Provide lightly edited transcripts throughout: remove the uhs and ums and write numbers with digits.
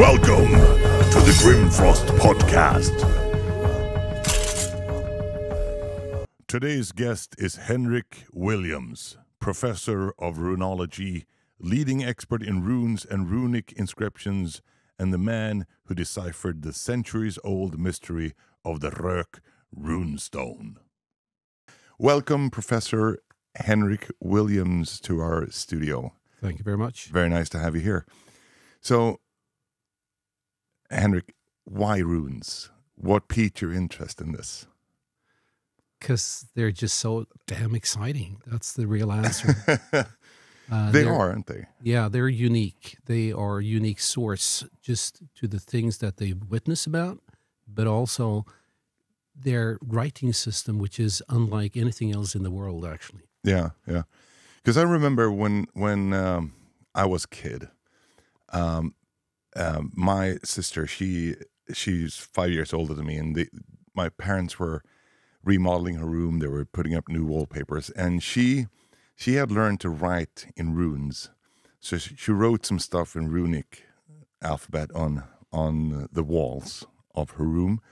Welcome to the Grimfrost Podcast. Today's guest is Henrik Williams, professor of runology, leading expert in runes and runic inscriptions, and the man who deciphered the centuries-old mystery of the runestone. Welcome, Professor Henrik Williams, to our studio. Thank you very much. Very nice to have you here. So, Henrik, why runes? What piqued your interest in this? Because they're just so damn exciting. That's the real answer. They are, aren't they? Yeah, they're unique. They are a unique source just to the things that they witness about, but also their writing system, which is unlike anything else in the world, actually. Yeah. Because I remember when I was a kid, my sister, she's 5 years older than me, and my parents were remodeling her room. They were putting up new wallpapers, and she had learned to write in runes. So she wrote some stuff in runic alphabet on the walls of her room,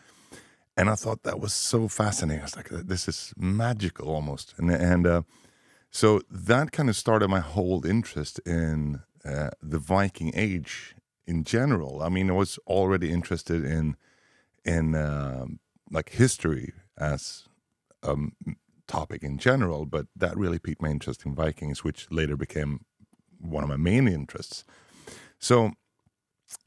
and I thought that was so fascinating. I was like, this is magical almost, and so that kind of started my whole interest in the Viking Age in general. I mean, I was already interested in like history as a topic in general, but that really piqued my interest in Vikings, which later became one of my main interests. So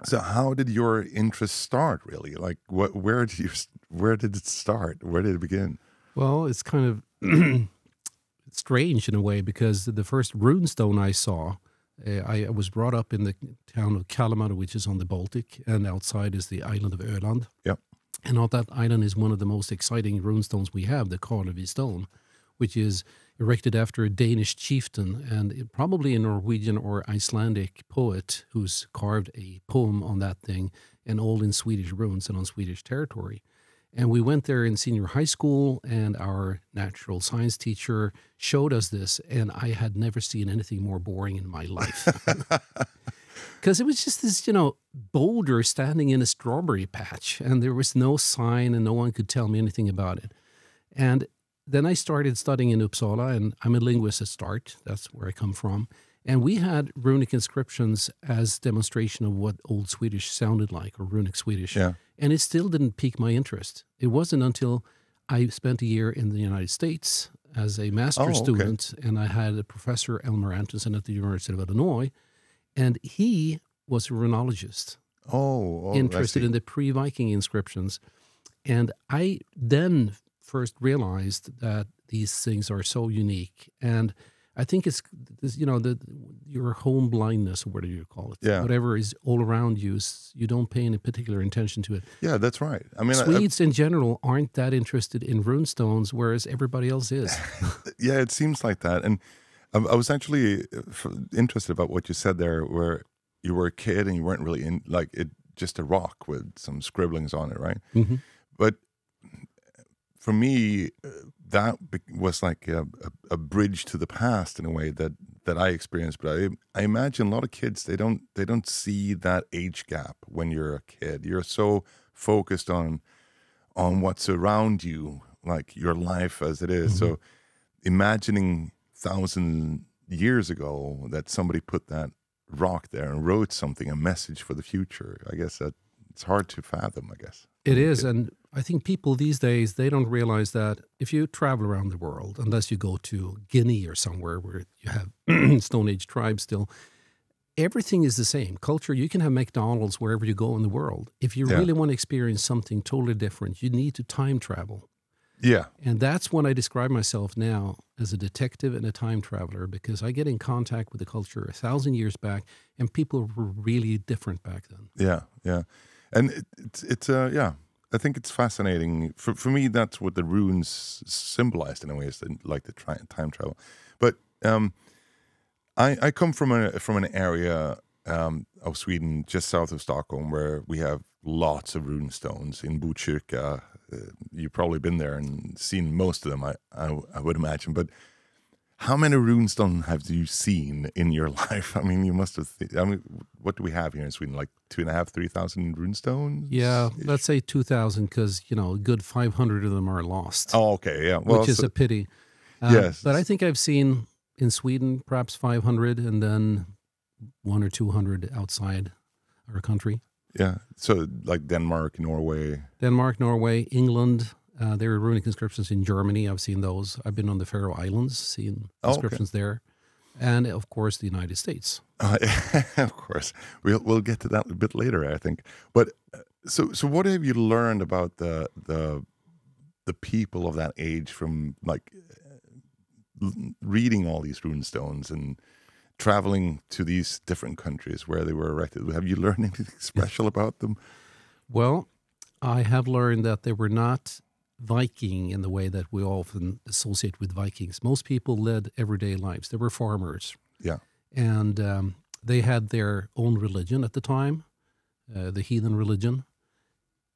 how did your interest start, really? Like, where did it start? Where did it begin? Well, it's kind of strange in a way, because the first runestone I saw, I was brought up in the town of Kalmar, which is on the Baltic, and outside is the island of Öland. Yep. And on that island is one of the most exciting runestones we have, the Karlevi stone, which is erected after a Danish chieftain and probably a Norwegian or Icelandic poet who's carved a poem on that thing, and all in Swedish runes and on Swedish territory. And we went there in senior high school, and our natural science teacher showed us this, and I had never seen anything more boring in my life. Because it was just this, boulder standing in a strawberry patch, and there was no sign, and no one could tell me anything about it. And then I started studying in Uppsala, and I'm a linguist at start. That's where I come from. And we had runic inscriptions as demonstration of what Old Swedish sounded like, or runic Swedish. Yeah. And it still didn't pique my interest. It wasn't until I spent a year in the United States as a master's student, and I had a professor, Elmer Antonsen, at the University of Illinois, and he was a runologist. Interested in the pre-Viking inscriptions. And I then first realized that these things are so unique. And I think it's, your home blindness, or whatever you call it. Yeah. Whatever is all around you, you don't pay any particular attention to it. Yeah, that's right. I mean, Swedes in general aren't that interested in runestones, whereas everybody else is. Yeah, it seems like that. And I was actually interested about what you said there, where you were a kid and you weren't really in, like, it just a rock with some scribblings on it, right? Mm-hmm. But for me, that was like a bridge to the past in a way that I experienced. But I imagine a lot of kids, they don't see that age gap when you're a kid. You're so focused on what's around you, like your life as it is. Mm-hmm. So imagining 1,000 years ago that somebody put that rock there and wrote something, a message for the future, I guess that it's hard to fathom, I guess. It is, and I think people these days, they don't realize that if you travel around the world, unless you go to Guinea or somewhere where you have Stone Age tribes still, everything is the same. Culture, you can have McDonald's wherever you go in the world. If you really want to experience something totally different, you need to time travel. Yeah. And that's when I describe myself now as a detective and a time traveler, because I get in contact with the culture 1,000 years back, and people were really different back then. Yeah. And it's I think it's fascinating. For me, that's what the runes symbolized in a way, is like the time travel. But I come from an area of Sweden just south of Stockholm where we have lots of rune stones in Botkyrka. You've probably been there and seen most of them, I would imagine. But How many runestones have you seen in your life? I mean, you must have. What do we have here in Sweden? Like 2,500, 3,000 runestones? Yeah, let's say 2,000, because a good 500 of them are lost. Oh, okay, yeah. Well, which is a pity. Yes, but I think I've seen in Sweden perhaps 500, and then 100 or 200 outside our country. Yeah, so like Denmark, Norway, England. There are runic inscriptions in Germany. I've seen those. I've been on the Faroe Islands, seen inscriptions there, and of course the United States. Of course, we'll get to that a bit later, I think. But so what have you learned about the people of that age from like reading all these runestones and traveling to these different countries where they were erected? Have you learned anything special about them? Well, I have learned that they were not Viking in the way that we often associate with Vikings. Most people led everyday lives. They were farmers. Yeah. And they had their own religion at the time, the heathen religion.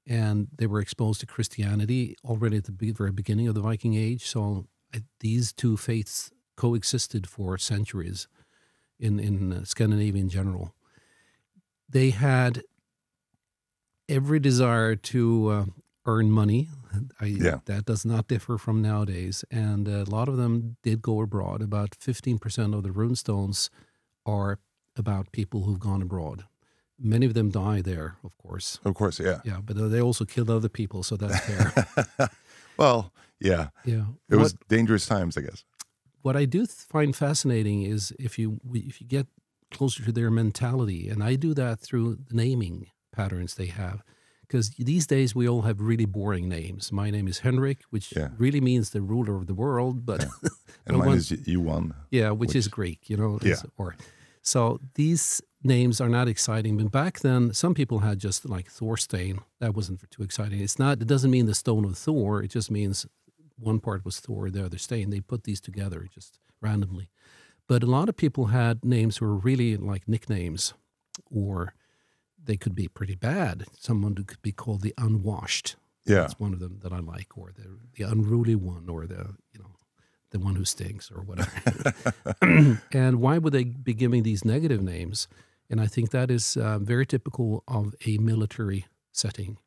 And they were exposed to Christianity already at the very beginning of the Viking Age. So these two faiths coexisted for centuries in Scandinavia in general. They had every desire to earn money. That does not differ from nowadays. And a lot of them did go abroad. About 15% of the runestones are about people who've gone abroad. Many of them die there, of course. Of course, yeah. Yeah, but they also killed other people, so that's fair. Well, yeah. Yeah. It was dangerous times, I guess. What I do find fascinating is if you get closer to their mentality, and I do that through the naming patterns they have. Because these days we all have really boring names. My name is Henrik, which really means the ruler of the world, but and mine is Yuan. Yeah, which is Greek, So these names are not exciting. But back then, some people had just like Thorstein. That wasn't too exciting. It doesn't mean the stone of Thor. It just means one part was Thor, the other Stein. They put these together just randomly. But a lot of people had names who were really like nicknames, or they could be pretty bad. Someone who could be called the unwashed. Yeah. That's one of them that I like, or the unruly one, or the one who stinks, or whatever. And why would they be giving these negative names? And I think that is very typical of a military setting.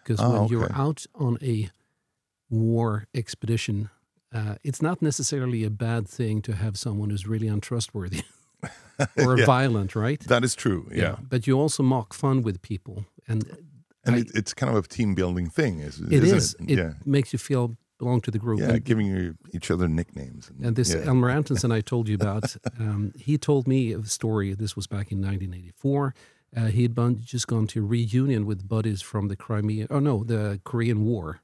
Because when you're out on a war expedition, it's not necessarily a bad thing to have someone who's really untrustworthy. Or violent, right? That is true, yeah. But you also mock fun with people. And it's kind of a team-building thing, isn't it? It makes you feel belong to the group. Yeah, giving each other nicknames. And this Elmer Antonsen I told you about, he told me a story. This was back in 1984. He had just gone to a reunion with buddies from the the Korean War.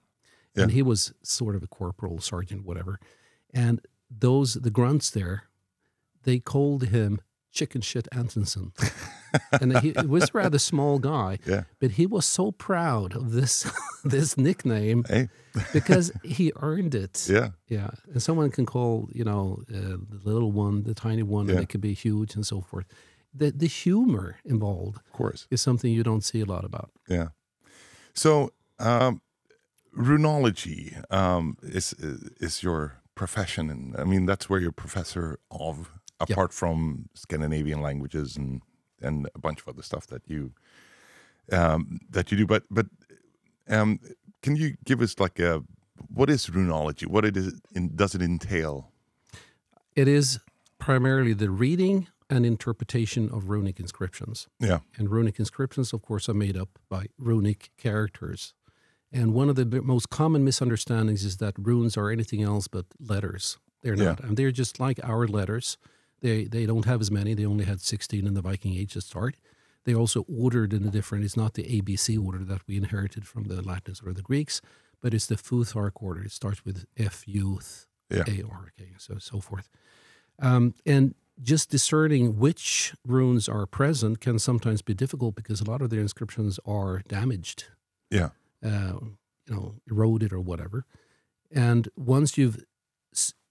Yeah. And he was sort of a corporal, sergeant, whatever. And the grunts there, they called him Chicken Shit Antonsen. And he was a rather small guy, but he was so proud of this nickname because he earned it. Yeah. And someone can call, the little one, the tiny one, and it could be huge and so forth. The humor involved, of course, is something you don't see a lot about. Yeah. So, runology is your profession, and I mean that's where you're professor of. Apart from Scandinavian languages and a bunch of other stuff that you do, but can you give us like what is runology? What does it entail? It is primarily the reading and interpretation of runic inscriptions. Yeah, and runic inscriptions, of course, are made up by runic characters. And one of the most common misunderstandings is that runes are anything else but letters. They're not, and they're just like our letters. They don't have as many. They only had 16 in the Viking Age to start. They're also ordered in a different, it's not the ABC order that we inherited from the Latins or the Greeks, but it's the Futhark order. It starts with F, U, A, R, K, so forth. And just discerning which runes are present can sometimes be difficult because a lot of their inscriptions are damaged. Yeah. Eroded or whatever. And once you've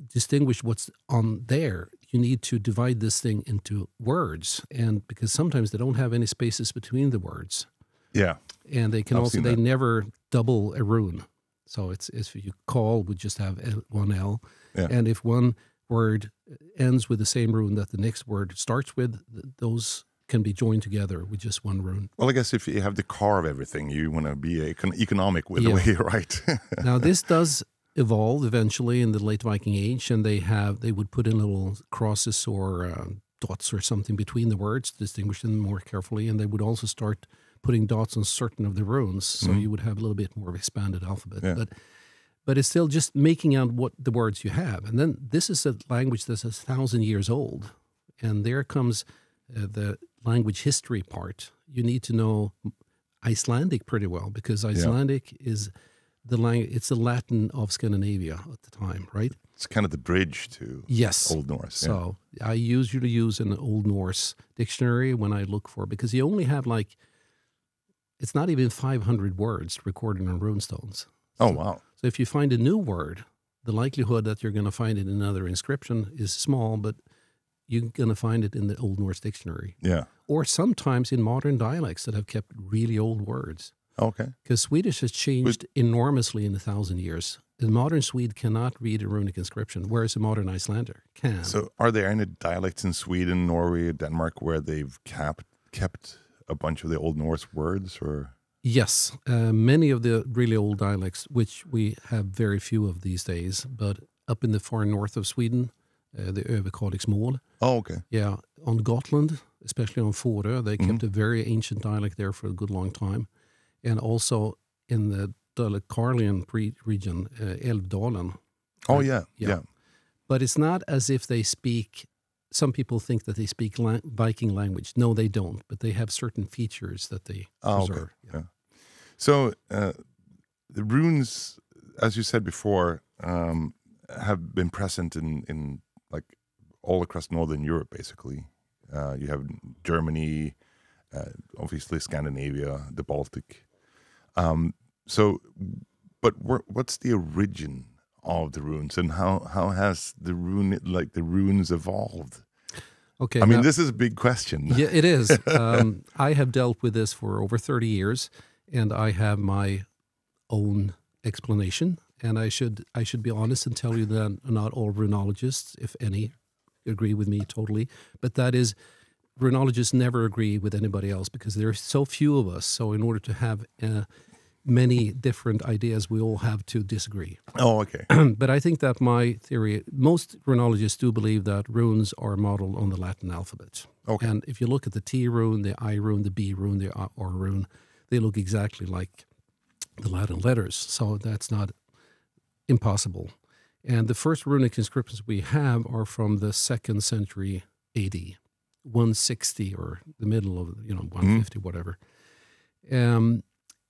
distinguished what's on there, you need to divide this thing into words, and because sometimes they don't have any spaces between the words. Yeah. And they can they never double a rune. So it's if you call, we just have one L. Yeah. And if one word ends with the same rune that the next word starts with, those can be joined together with just one rune. Well, I guess if you have the core of everything, you want to be economic with the Yeah. way you write. Now, this does evolve eventually in the late Viking Age, and they would put in little crosses or dots or something between the words to distinguish them more carefully, and they would also start putting dots on certain of the runes, so you would have a little bit more of expanded alphabet. Yeah. But it's still just making out what the words you have. And then this is a language that's 1,000 years old, and there comes the language history part. You need to know Icelandic pretty well, because Icelandic is the language. It's the Latin of Scandinavia at the time, right? It's kind of the bridge to Old Norse. So I usually use an Old Norse dictionary when I look for, because you only have it's not even 500 words recorded on runestones. Oh, wow. So if you find a new word, the likelihood that you're going to find it in another inscription is small, but you're going to find it in the Old Norse dictionary. Yeah. Or sometimes in modern dialects that have kept really old words. Okay. Because Swedish has changed enormously in 1,000 years. A modern Swede cannot read a runic inscription, whereas a modern Icelander can. So are there any dialects in Sweden, Norway, Denmark where they've kept a bunch of the Old Norse words? Or Yes, many of the really old dialects, which we have very few of these days, but up in the far north of Sweden, the Överkalixmål. Oh, okay. Yeah, on Gotland, especially on Fårö, they kept a very ancient dialect there for a good long time. And also in the Dalecarlian region, Älvdalen. Oh, yeah. But it's not as if they speak, some people think that they speak Viking language. No, they don't, but they have certain features that they preserve. Okay. Yeah. So the runes, as you said before, have been present in like all across Northern Europe, basically. You have Germany, obviously Scandinavia, the Baltic. But what's the origin of the runes, and how has the runes evolved? Okay, I mean, this is a big question. Yeah, it is. I have dealt with this for over 30 years, and I have my own explanation. And I should be honest and tell you that not all runologists, if any, agree with me totally. But that is, runologists never agree with anybody else because there are so few of us. So in order to have many different ideas, we all have to disagree. Oh, okay. But I think that my theory, most runologists do believe that runes are modeled on the Latin alphabet. Okay. And if you look at the T rune, the I rune, the B rune, the R rune, they look exactly like the Latin letters. So that's not impossible. And the first runic inscriptions we have are from the 2nd century AD, 160 or the middle of 150, whatever.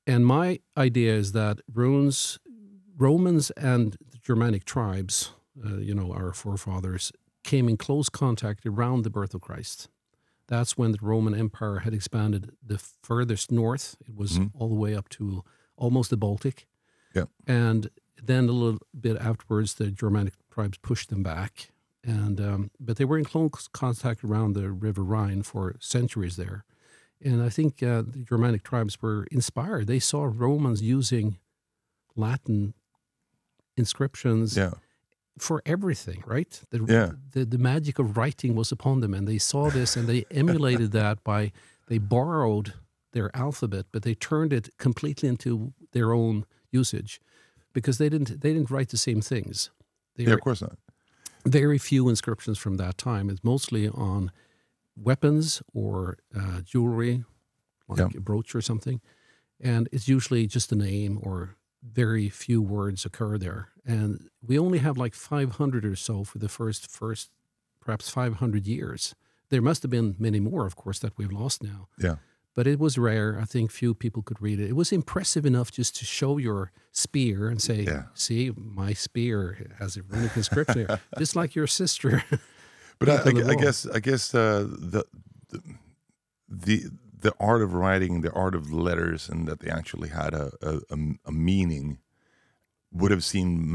And my idea is that Romans and the Germanic tribes, our forefathers, came in close contact around the birth of Christ. That's when the Roman Empire had expanded the furthest north. It was all the way up to almost the Baltic. Yeah. And then a little bit afterwards, the Germanic tribes pushed them back. But they were in close contact around the River Rhine for centuries there. And I think the Germanic tribes were inspired. They saw Romans using Latin inscriptions for everything, right? The magic of writing was upon them, and they saw this, and they emulated that they borrowed their alphabet, but they turned it completely into their own usage, because they didn't write the same things. Of course not. Very few inscriptions from that time. It's mostly on weapons or jewelry, like a brooch or something. And it's usually just a name, or very few words occur there. And we only have like 500 or so for the first perhaps 500 years. There must have been many more, of course, that we've lost now. Yeah. But it was rare. I think few people could read it. It was impressive enough just to show your spear and say, see, my spear has a runic inscription here, just like your sister. But I guess the art of writing, the art of letters, and that they actually had a meaning would have seemed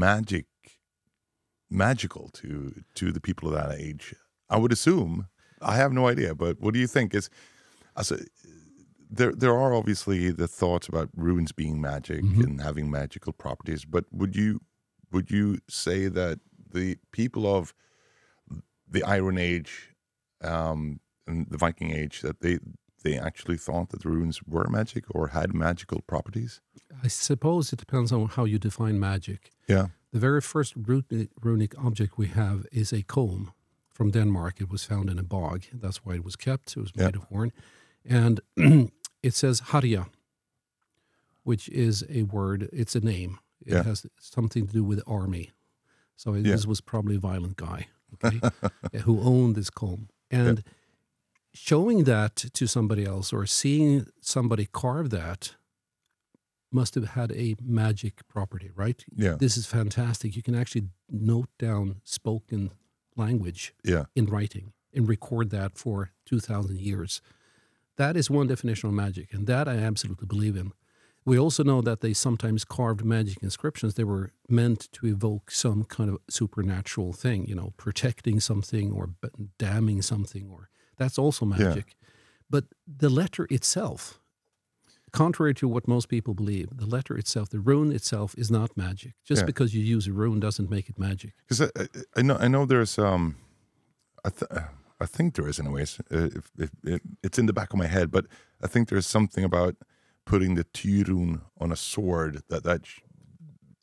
magical to the people of that age. I would assume. I have no idea, but what do you think? There are obviously the thoughts about runes being magic and having magical properties, but would you say that the people of the Iron Age and the Viking Age, that they actually thought that the runes were magic or had magical properties? I suppose it depends on how you define magic. Yeah. The very first runic object we have is a comb from Denmark. It was found in a bog. That's why it was kept. It was made of horn. And it says Harja, which is a word. It's a name. It has something to do with army. So this was probably a violent guy, okay, who owned this comb. And showing that to somebody else or seeing somebody carve that must have had a magic property, right? Yeah. This is fantastic. You can actually note down spoken language in writing and record that for 2,000 years. That is one definition of magic, and that I absolutely believe in. We also know that they sometimes carved magic inscriptions. They were meant to evoke some kind of supernatural thing, protecting something or damning something, or that's also magic. Yeah. But the letter itself, contrary to what most people believe, the letter itself, the rune itself, is not magic. Just because you use a rune doesn't make it magic. Because I know there's I think there is, anyways. If it's in the back of my head, but I think there's something about putting the Tyrun on a sword that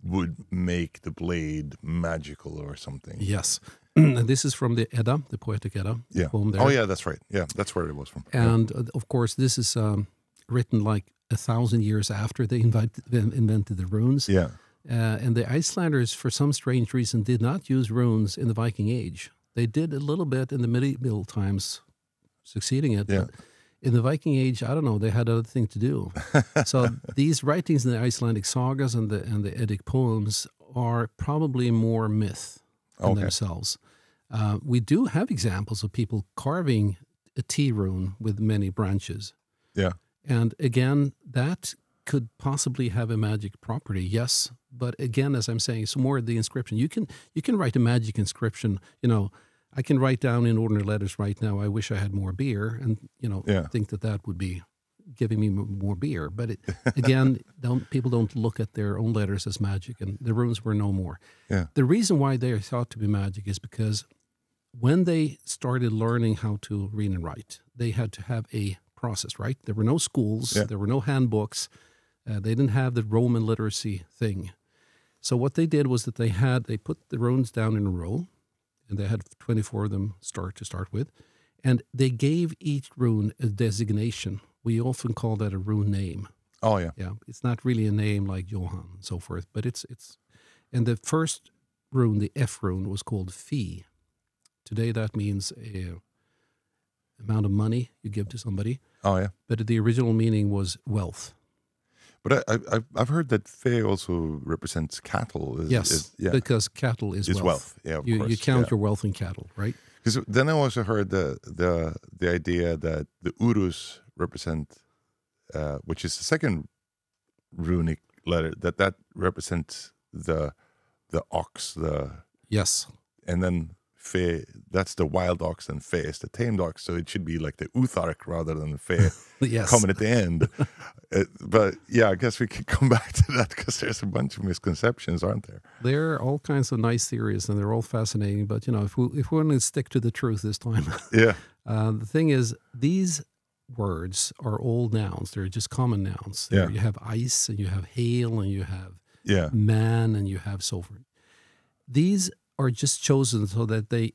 would make the blade magical or something. Yes. And this is from the Edda, the Poetic Edda poem there. Oh, yeah, that's right. Yeah, that's where it was from. And, of course, this is written like 1,000 years after they invented the runes. Yeah. And the Icelanders, for some strange reason, did not use runes in the Viking Age. They did a little bit in the medieval times, succeeding it. Yeah. But in the Viking Age, I don't know, they had other things to do. So these writings in the Icelandic sagas and the Eddic poems are probably more myth in themselves. We do have examples of people carving a T rune with many branches. Yeah. And again, that could possibly have a magic property, yes. But again, as I'm saying, it's more the inscription. You can write a magic inscription. I can write down in ordinary letters right now, I wish I had more beer, and think that would be giving me more beer. But again, people don't look at their own letters as magic, and the runes were no more. Yeah. The reason why they are thought to be magic is because when they started learning how to read and write, they had to have a process, right? There were no schools, there were no handbooks, they didn't have the Roman literacy thing. So what they did was that they put the runes down in a row, and they had 24 of them to start with, and they gave each rune a designation. We often call that a rune name. Oh, yeah. Yeah, it's not really a name like Johann and so forth, but it's and the first rune, the F rune, was called Fee. Today that means a amount of money you give to somebody. Oh, yeah. But the original meaning was wealth. But I've heard that Fe also represents cattle. Because cattle is wealth. Yeah, of course. You count your wealth in cattle, right? Because then I also heard the idea that the Urus represent, which is the second runic letter, that represents the ox. Yes. And then Fe, that's the wild ox, and Fe is the tamed ox. So it should be like the Uthark rather than the Fe coming at the end. But yeah, I guess we could come back to that because there's a bunch of misconceptions, aren't there? There are all kinds of nice theories, and they're all fascinating. But if we want to stick to the truth this time, the thing is, these words are all nouns. They're just common nouns. Yeah. You have ice, and you have hail, and you have man, and you have so forth. These are just chosen so that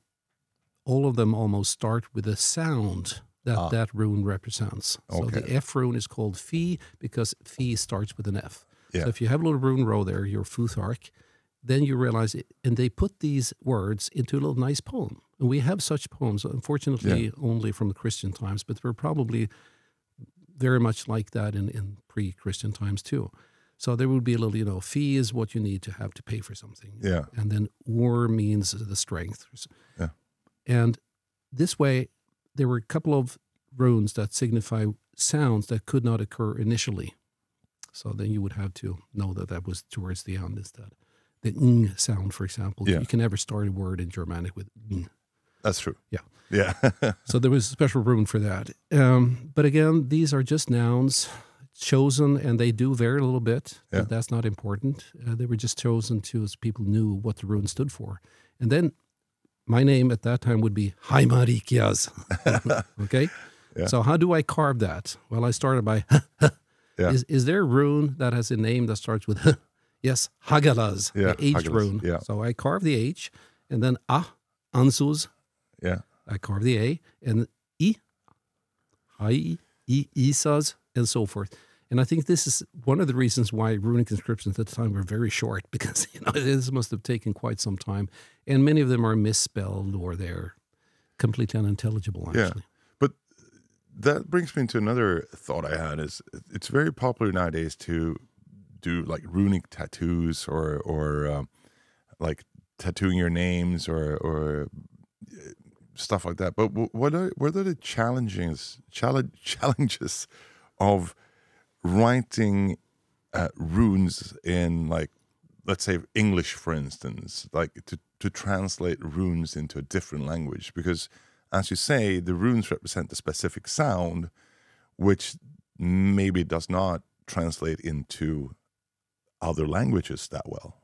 all of them almost start with a sound that rune represents. So the F rune is called Fi because Fi starts with an F. Yeah. So if you have a little rune row there, your Futhark, then you realize it, and they put these words into a little nice poem. And we have such poems, unfortunately, only from the Christian times, but they're probably very much like that in pre-Christian times too. So there would be a little, fee is what you need to have to pay for something. Yeah. And then war means the strength. Yeah. And this way, there were a couple of runes that signify sounds that could not occur initially. So then you would have to know that was towards the end instead. The ng sound, for example. You can never start a word in Germanic with ng. That's true. Yeah. Yeah. So there was a special rune for that. But again, these are just nouns chosen, and they do vary a little bit, but that's not important. They were just chosen as people knew what the rune stood for. And then my name at that time would be Haimarikias. Okay? Yeah. So how do I carve that? Well, I started by, Yeah. is there a rune that has a name that starts with Yes, Hagalas, Yeah, the H Hagalas, rune. yeah. So I carve the H, and then Ansuz, Yeah. I carve the A, and Isas, and so forth. And I think this is one of the reasons why runic inscriptions at the time were very short, because this must have taken quite some time. And many of them are misspelled or they're completely unintelligible, actually. Yeah. But that brings me to another thought I had is it's very popular nowadays to do like runic tattoos or like tattooing your names or stuff like that. But what are the challenges of writing runes in, like, let's say English, for instance, like to translate runes into a different language? Because as you say, the runes represent a specific sound, which maybe does not translate into other languages that well.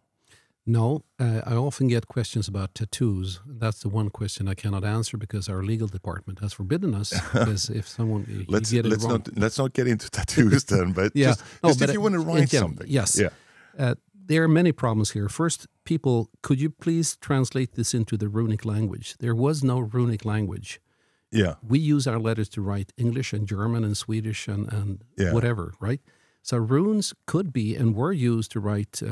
No, I often get questions about tattoos. That's the one question I cannot answer because our legal department has forbidden us. Because if someone let's wrong, not get into tattoos then. But yeah, just if you want to write something, yes, yeah. There are many problems here. First, people, could you please translate this into the runic language? There was no runic language. Yeah, we use our letters to write English and German and Swedish and yeah. whatever, right? So runes could be and were used to write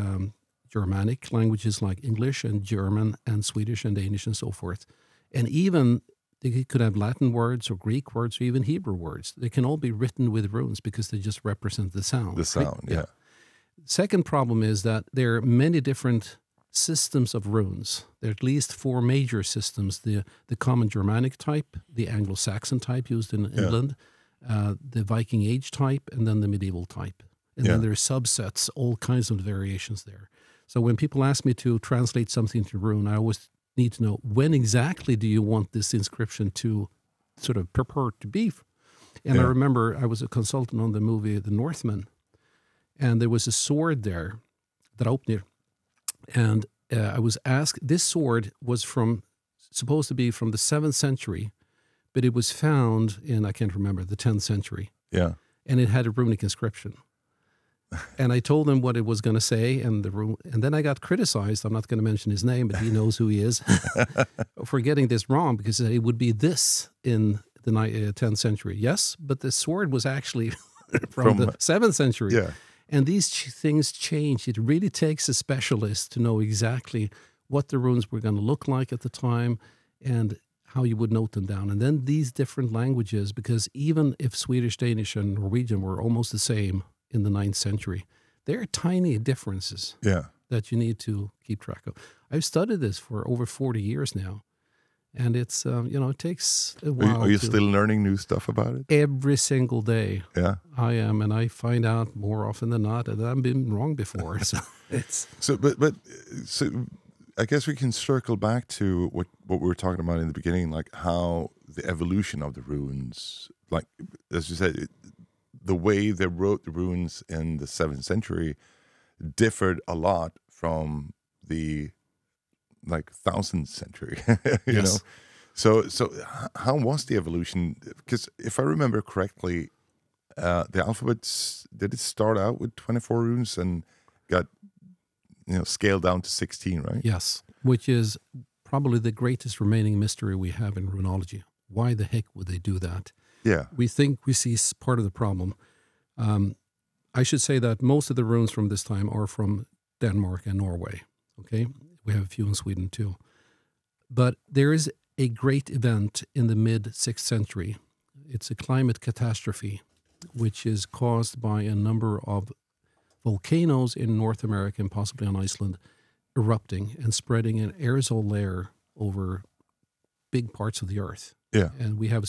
Germanic languages like English and German and Swedish and Danish and so forth. And even they could have Latin words or Greek words or even Hebrew words. They can all be written with runes because they just represent the sound. The sound, right? yeah. Second problem is that there are many different systems of runes. There are at least 4 major systems: the common Germanic type, the Anglo-Saxon type used in England, the Viking Age type, and then the medieval type. And then there are subsets, all kinds of variations there. So when people ask me to translate something to rune, I always need to know, when exactly do you want this inscription to sort of purport to be? And I remember I was a consultant on the movie The Northman, and there was a sword there, Draupnir. And I was asked, this sword was supposed to be from the 7th century, but it was found in, I can't remember, the 10th century. Yeah. And it had a runic inscription. And I told him what it was going to say, and then I got criticized. I'm not going to mention his name, but he knows who he is, for getting this wrong, because it would be this in the 10th century. Yes, but the sword was actually from the 7th century. Yeah. And these things change. It really takes a specialist to know exactly what the runes were going to look like at the time and how you would note them down. And then these different languages, because even if Swedish, Danish, and Norwegian were almost the same in the 9th century, there are tiny differences that you need to keep track of. I've studied this for over 40 years now. And it's, it takes a while. Are you still learning new stuff about it? Every single day. Yeah. I am, and I find out more often than not that I've been wrong before. So it's... So I guess we can circle back to what we were talking about in the beginning, like how the evolution of the runes, like, as you said, the way they wrote the runes in the 7th century differed a lot from the 1000th century, you know. So how was the evolution? Because if I remember correctly, the alphabet, did it start out with 24 runes and got scaled down to 16, right? Yes, which is probably the greatest remaining mystery we have in runology. Why the heck would they do that? Yeah, we think we see part of the problem. I should say that most of the runes from this time are from Denmark and Norway. Okay. We have a few in Sweden too. But there is a great event in the mid-6th century. It's a climate catastrophe, which is caused by a number of volcanoes in North America and possibly on Iceland erupting and spreading an aerosol layer over big parts of the earth. Yeah. And we have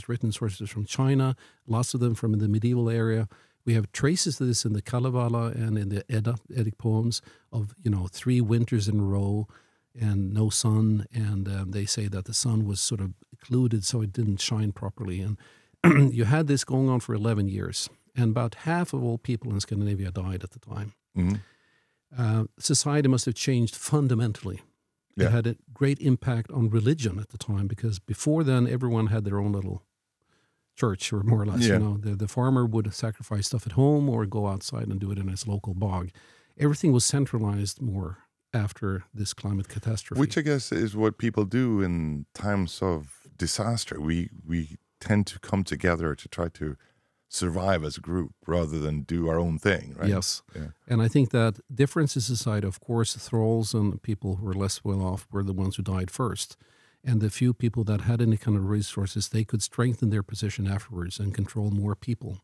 written sources from China, lots of them from the medieval area. We have traces of this in the Kalevala and in the Eddic poems of, 3 winters in a row and no sun. And they say that the sun was sort of occluded so it didn't shine properly. And you had this going on for 11 years. And about half of all people in Scandinavia died at the time. Mm-hmm. Society must have changed fundamentally. It had a great impact on religion at the time, because before then everyone had their own little church, or more or less. You know, the farmer would sacrifice stuff at home or go outside and do it in his local bog. Everything was centralized more after this climate catastrophe. Which I guess is what people do in times of disaster. We tend to come together to try to survive as a group rather than do our own thing, right? Yes. Yeah. And I think that difference in society, of course, thralls and people who were less well off were the ones who died first. And the few people that had any kind of resources, they could strengthen their position afterwards and control more people.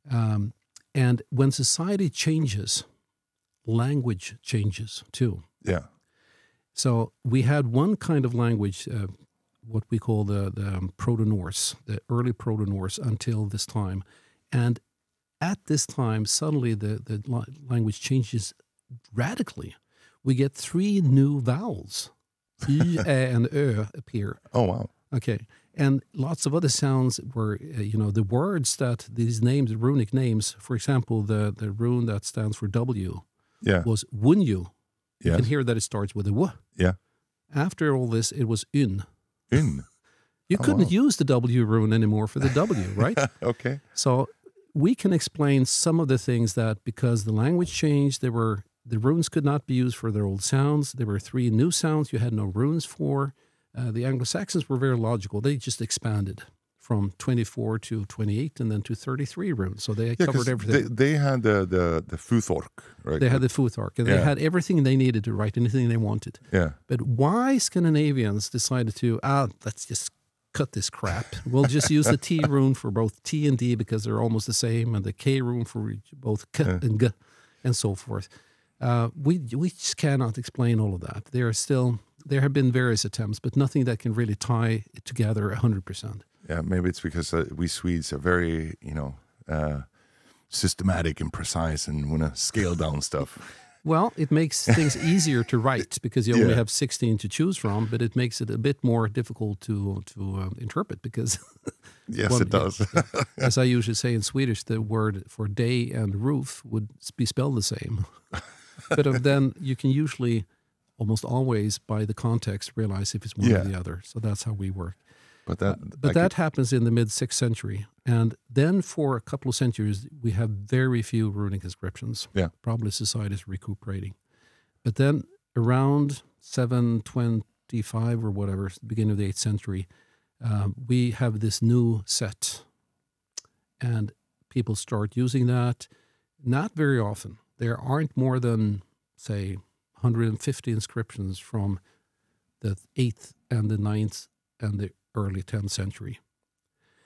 And when society changes, language changes too. Yeah. So we had one kind of language, what we call the Proto-Norse, the early Proto-Norse until this time. And at this time, suddenly the language changes radically. We get 3 new vowels. Y, ä, and ö appear. Oh, wow. Okay. And lots of other sounds were, the words that these names, runic names, for example, the rune that stands for W was wunyu. You can hear that it starts with a w. Yeah. After all this, it was yn. Yn. You couldn't use the W rune anymore for the W, right? Okay. So we can explain some of the things that because the language changed, the runes could not be used for their old sounds. There were 3 new sounds you had no runes for. The Anglo-Saxons were very logical. They just expanded from 24 to 28 and then to 33 runes. So they covered everything. They had the Futhorc, right? They had the Futhorc, and they had everything they needed to write anything they wanted. Yeah. But why Scandinavians decided to, let's just cut this crap. We'll just use the T rune for both T and D because they're almost the same, and the K rune for both K and G, and so forth. We just cannot explain all of that. There have been various attempts, but nothing that can really tie it together 100%. Yeah, maybe it's because we Swedes are very, systematic and precise and want to scale down stuff. Well, it makes things easier to write because you only have 16 to choose from, but it makes it a bit more difficult to interpret because... Yes, it does. As I usually say in Swedish, the word for day and roof would be spelled the same. But then you can usually, almost always, by the context, realize if it's one or the other. So that's how we work. But that happens in the mid-6th century. And then for a couple of centuries, we have very few runic inscriptions. Yeah. Probably society is recuperating. But then around 725 or whatever, beginning of the 8th century, we have this new set. And people start using that. Not very often. There aren't more than, say, 150 inscriptions from the 8th and the 9th and the early 10th century.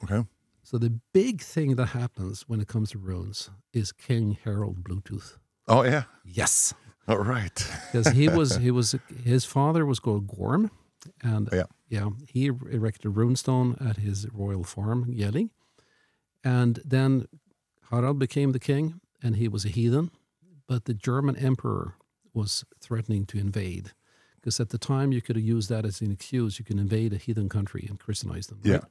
Okay. So the big thing that happens when it comes to runes is King Harold Bluetooth. Oh, yeah? Yes. All right. Because his father was called Gorm, and he erected a runestone at his royal farm, Yelling. And then Harald became the king, and he was a heathen. But the German emperor was threatening to invade. Because at the time, you could have used that as an excuse. You can invade a heathen country and Christianize them. Right? Yeah.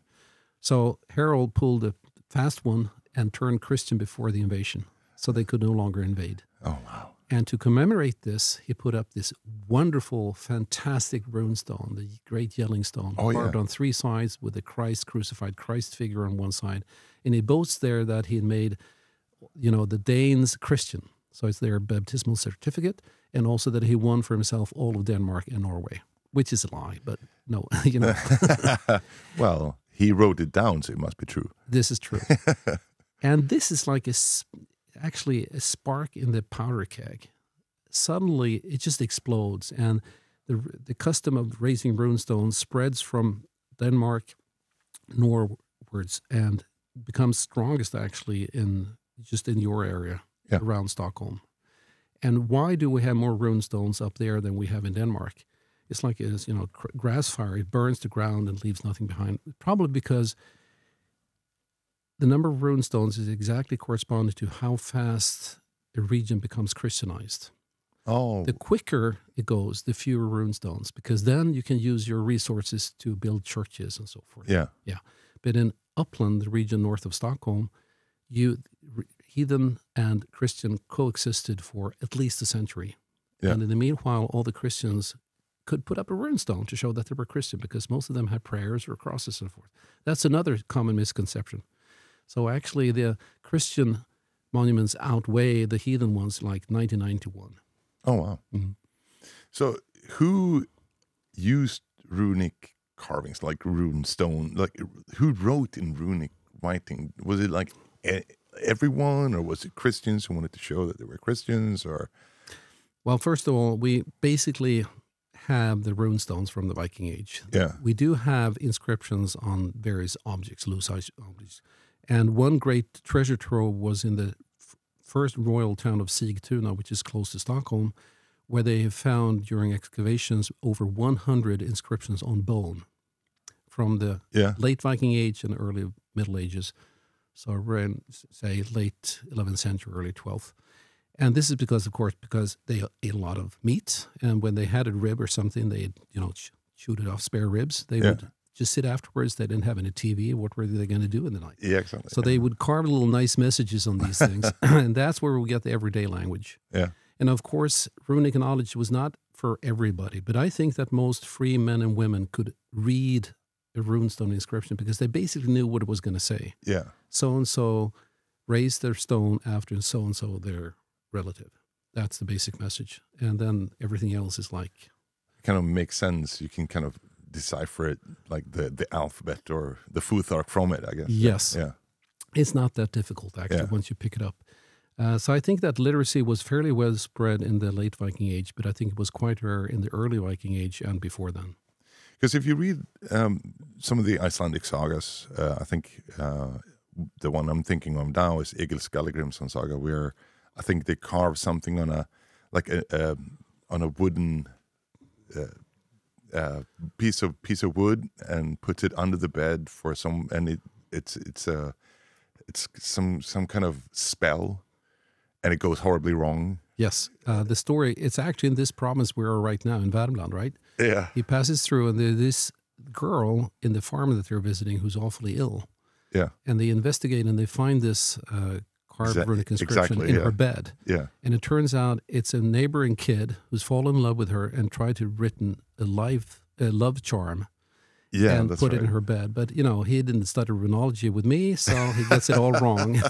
So Harold pulled a fast one and turned Christian before the invasion. So they could no longer invade. Oh, wow. And to commemorate this, he put up this wonderful, fantastic runestone, the great Yelling stone, carved on 3 sides with a crucified Christ figure on one side. And he boasts there that he had made, the Danes Christian. So it's their baptismal certificate, and also that he won for himself all of Denmark and Norway, which is a lie, but no, Well, he wrote it down, so it must be true. This is true. And this is like actually a spark in the powder keg. Suddenly, it just explodes, and the custom of raising runestones spreads from Denmark northwards and becomes strongest actually in your area. Yeah. Around Stockholm. And why do we have more runestones up there than we have in Denmark? It's like grass fire. It burns the ground and leaves nothing behind. Probably because the number of runestones is exactly corresponding to how fast a region becomes Christianized. Oh. The quicker it goes, the fewer runestones, because then you can use your resources to build churches and so forth. Yeah. Yeah. But in Uppland, the region north of Stockholm, heathen and Christian coexisted for at least a century. Yeah. And in the meanwhile, all the Christians could put up a runestone to show that they were Christian, because most of them had prayers or crosses and so forth. That's another common misconception. So actually the Christian monuments outweigh the heathen ones like 99 to 1. Oh, wow. Mm-hmm. So who used runic carvings, like runestone? Like, who wrote in runic writing? Was it like everyone, or was it Christians who wanted to show that they were Christians? Or Well, first of all, we basically have the runestones from the Viking Age. Yeah. We do have inscriptions on various objects, loose objects. And one great treasure trove was in the first royal town of Sigtuna, which is close to Stockholm, where they have found during excavations over 100 inscriptions on bone from the late Viking Age and early Middle Ages. So we're in, say, late 11th century, early 12th. And this is because, of course, because they ate a lot of meat, and when they had a rib or something, they'd, shoot it off, spare ribs. They would just sit afterwards. They didn't have any TV. What were they going to do in the night? Yeah, exactly. So they would carve little nice messages on these things, and that's where we get the everyday language. Yeah. And of course, runic knowledge was not for everybody, but I think that most free men and women could read a runestone inscription because they basically knew what it was going to say. Yeah. So-and-so raised their stone after so-and-so their relative. That's the basic message. And then everything else is like... kind of makes sense. You can kind of decipher it, like the alphabet or the Futhark from it, I guess. Yes. Yeah. It's not that difficult, actually, once you pick it up. So I think that literacy was fairly well spread in the late Viking Age, but I think it was quite rare in the early Viking Age and before then. Because if you read some of the Icelandic sagas, I think the one I'm thinking of now is Egil Skallagrimsson saga, where I think they carve something on a wooden piece of wood and puts it under the bed for some, and it's some kind of spell, and it goes horribly wrong. Yes, the story, it's actually in this province we are right now in Värmland, right? Yeah. He passes through, and there's this girl in the farm that they're visiting who's awfully ill. Yeah. And they investigate, and they find this carved runic inscription in her bed. Yeah. And it turns out it's a neighboring kid who's fallen in love with her and tried to written a love charm. Yeah, and that's put it right. in her bed. But, he didn't study runology with me, so he gets it all wrong.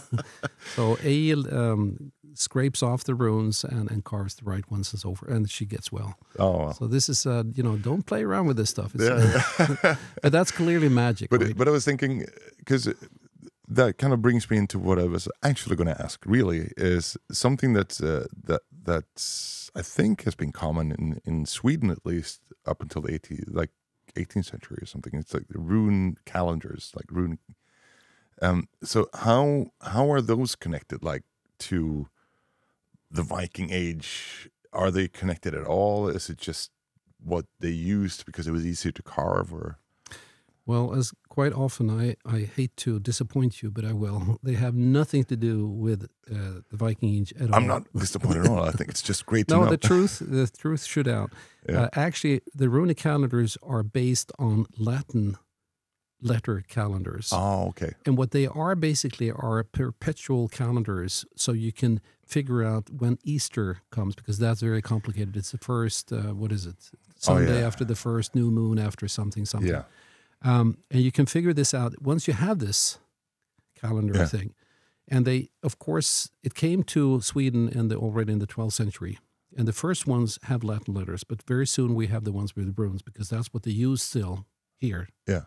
So Egil scrapes off the runes and carves the right ones and so forth, and she gets well. Oh, wow. So this is, don't play around with this stuff. It's, Yeah. but that's clearly magic. Right? But I was thinking, because that kind of brings me into what I was actually going to ask, really, is something that's I think has been common in Sweden, at least up until the 18th century or something. It's like the rune calendars, like rune. So how are those connected, like, to the Viking Age? Are they connected at all? Is it just what they used because it was easier to carve, or? Well, as quite often, I hate to disappoint you, but I will. They have nothing to do with the Viking Age at all. I'm not disappointed at all. I think it's just great to know. No, the truth should out. Yeah. Actually, the runic calendars are based on Latin letter calendars. Oh, okay. And what they are basically are perpetual calendars, so you can figure out when Easter comes, because that's very complicated. It's the first, Sunday after the first new moon after something. Yeah. And you can figure this out once you have this calendar thing. And they, of course, it came to Sweden already in the 12th century. And the first ones have Latin letters, but very soon we have the ones with runes, because that's what they use still here. Yeah.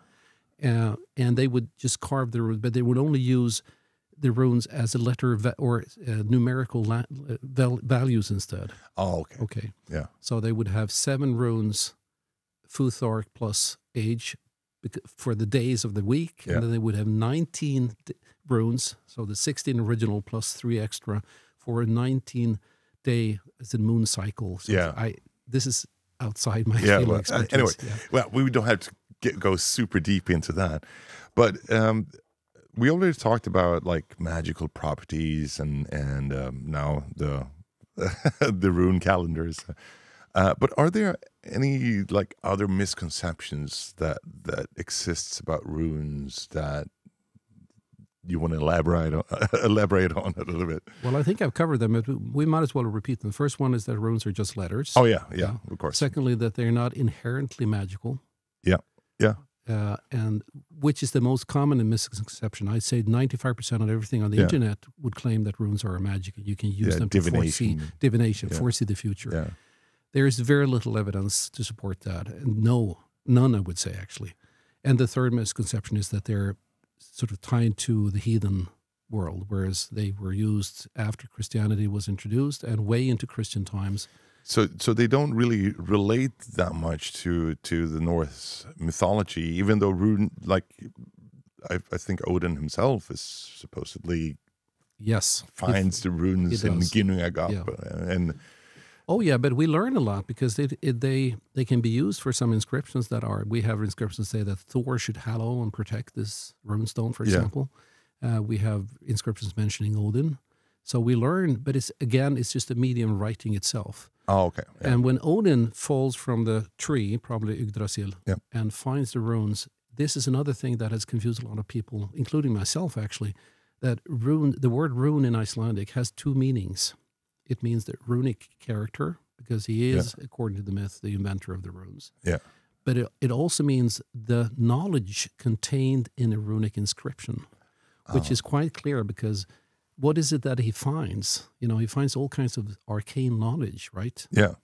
And they would just carve the runes, but they would only use the runes as a letter or numerical values instead. Oh, okay. Okay. Yeah. So they would have 7 runes, Futhark plus age, for the days of the week, and then they would have 19 runes, so the 16 original plus 3 extra for a 19-day as a moon cycle. So this is outside my field of expertise. Anyway, well, we don't have to go super deep into that, but we already talked about like magical properties and now the the rune calendars. But are there any like other misconceptions that exists about runes that you want to elaborate on it a little bit. Well, I think I've covered them. We might as well repeat them. The first one is that runes are just letters. Oh, yeah, of course. Secondly, that they're not inherently magical. Yeah. And which is the most common misconception. I'd say 95% of everything on the internet would claim that runes are magic. You can use them to foresee the future. Yeah. There is very little evidence to support that. And none, I would say, actually. And the third misconception is that they're sort of tied to the heathen world, whereas they were used after Christianity was introduced and way into Christian times. So they don't really relate that much to the Norse mythology, even though I think Odin himself is supposedly finds the runes in Ginnungagap and. Oh yeah, but we learn a lot because they can be used for some inscriptions we have inscriptions say that Thor should hallow and protect this runestone, for example. We have inscriptions mentioning Odin. So we learn, but it's just a medium writing itself. Oh, okay. Yeah. And when Odin falls from the tree, probably Yggdrasil, and finds the runes, this is another thing that has confused a lot of people, including myself actually, that the word rune in Icelandic has two meanings. It means the runic character, because he is, according to the myth, the inventor of the runes. Yeah. But it also means the knowledge contained in a runic inscription, which is quite clear because what is it that he finds? He finds all kinds of arcane knowledge, right? Yeah.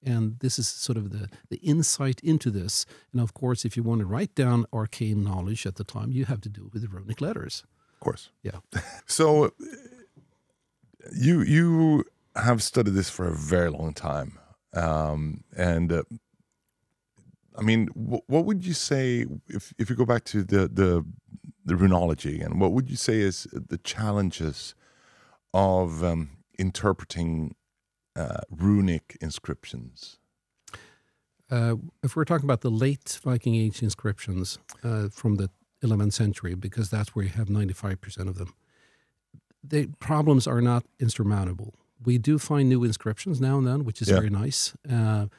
And this is sort of the insight into this. And of course, if you want to write down arcane knowledge at the time, you have to do it with the runic letters. Of course. Yeah. So you have studied this for a very long time. I mean, what would you say, if you go back to the runology, and what would you say is the challenges of interpreting runic inscriptions? If we're talking about the late Viking Age inscriptions from the 11th century, because that's where you have 95% of them, the problems are not insurmountable. We do find new inscriptions now and then, which is very nice. The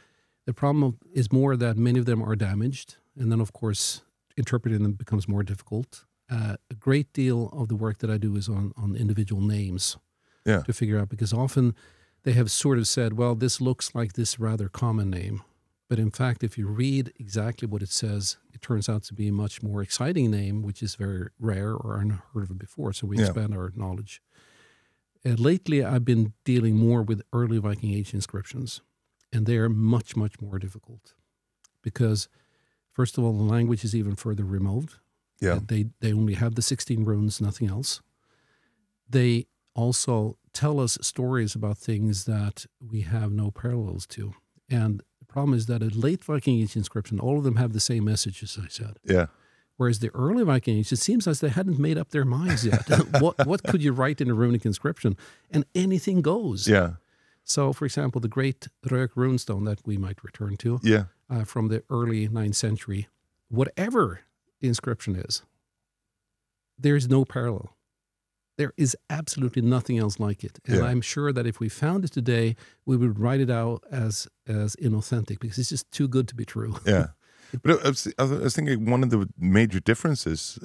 problem is more that many of them are damaged, and then, of course, interpreting them becomes more difficult. A great deal of the work that I do is on individual names to figure out, because often they have sort of said, well, this looks like this rather common name. But in fact, if you read exactly what it says, it turns out to be a much more exciting name, which is very rare or unheard of it before. So we expand our knowledge. Lately, I've been dealing more with early Viking Age inscriptions, and they're much, much more difficult because, first of all, the language is even further removed. Yeah. They only have the 16 runes, nothing else. They also tell us stories about things that we have no parallels to. And the problem is that a late Viking Age inscription, all of them have the same message, as I said. Yeah. Whereas the early Viking Age, it seems as they hadn't made up their minds yet. What could you write in a runic inscription? And anything goes. Yeah. So, for example, the great Rök runestone that we might return to from the early 9th century, whatever the inscription is, there's no parallel. There is absolutely nothing else like it. And I'm sure that if we found it today, we would write it out as inauthentic because it's just too good to be true. Yeah. But I was thinking one of the major difficulties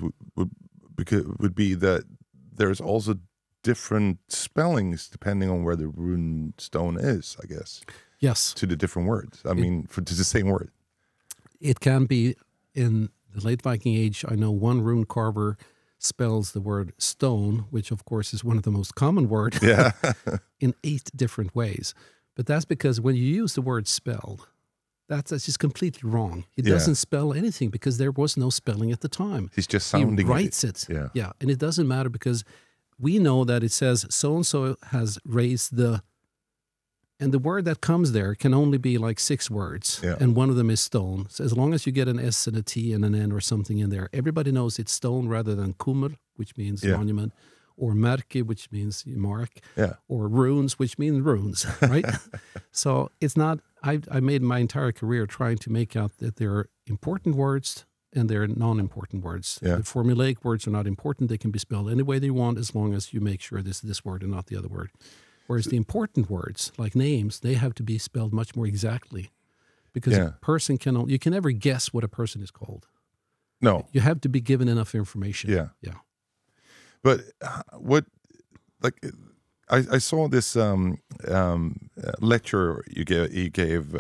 would be that there's also different spellings depending on where the rune stone is, I guess. Yes. To the different words. I mean, to the same word. It can be in the late Viking Age. I know one rune carver spells the word stone, which of course is one of the most common words, in 8 different ways. But that's because when you use the word spelled, that's just completely wrong. He doesn't spell anything because there was no spelling at the time. He's just sounding. He writes it. Yeah. And it doesn't matter because we know that it says so-and-so has raised the, and the word that comes there can only be like 6 words. Yeah. And one of them is stone. So as long as you get an S and a T and an N or something in there, everybody knows it's stone rather than kumur, which means monument, or merki, which means mark, or runes, which means runes, right? So it's not, I made my entire career trying to make out that there are important words and there are non-important words. Yeah. The formulaic words are not important. They can be spelled any way they want as long as you make sure this is this word and not the other word. Whereas the important words, like names, they have to be spelled much more exactly because a person you can never guess what a person is called. No. You have to be given enough information. Yeah. But what, like, I saw this lecture you gave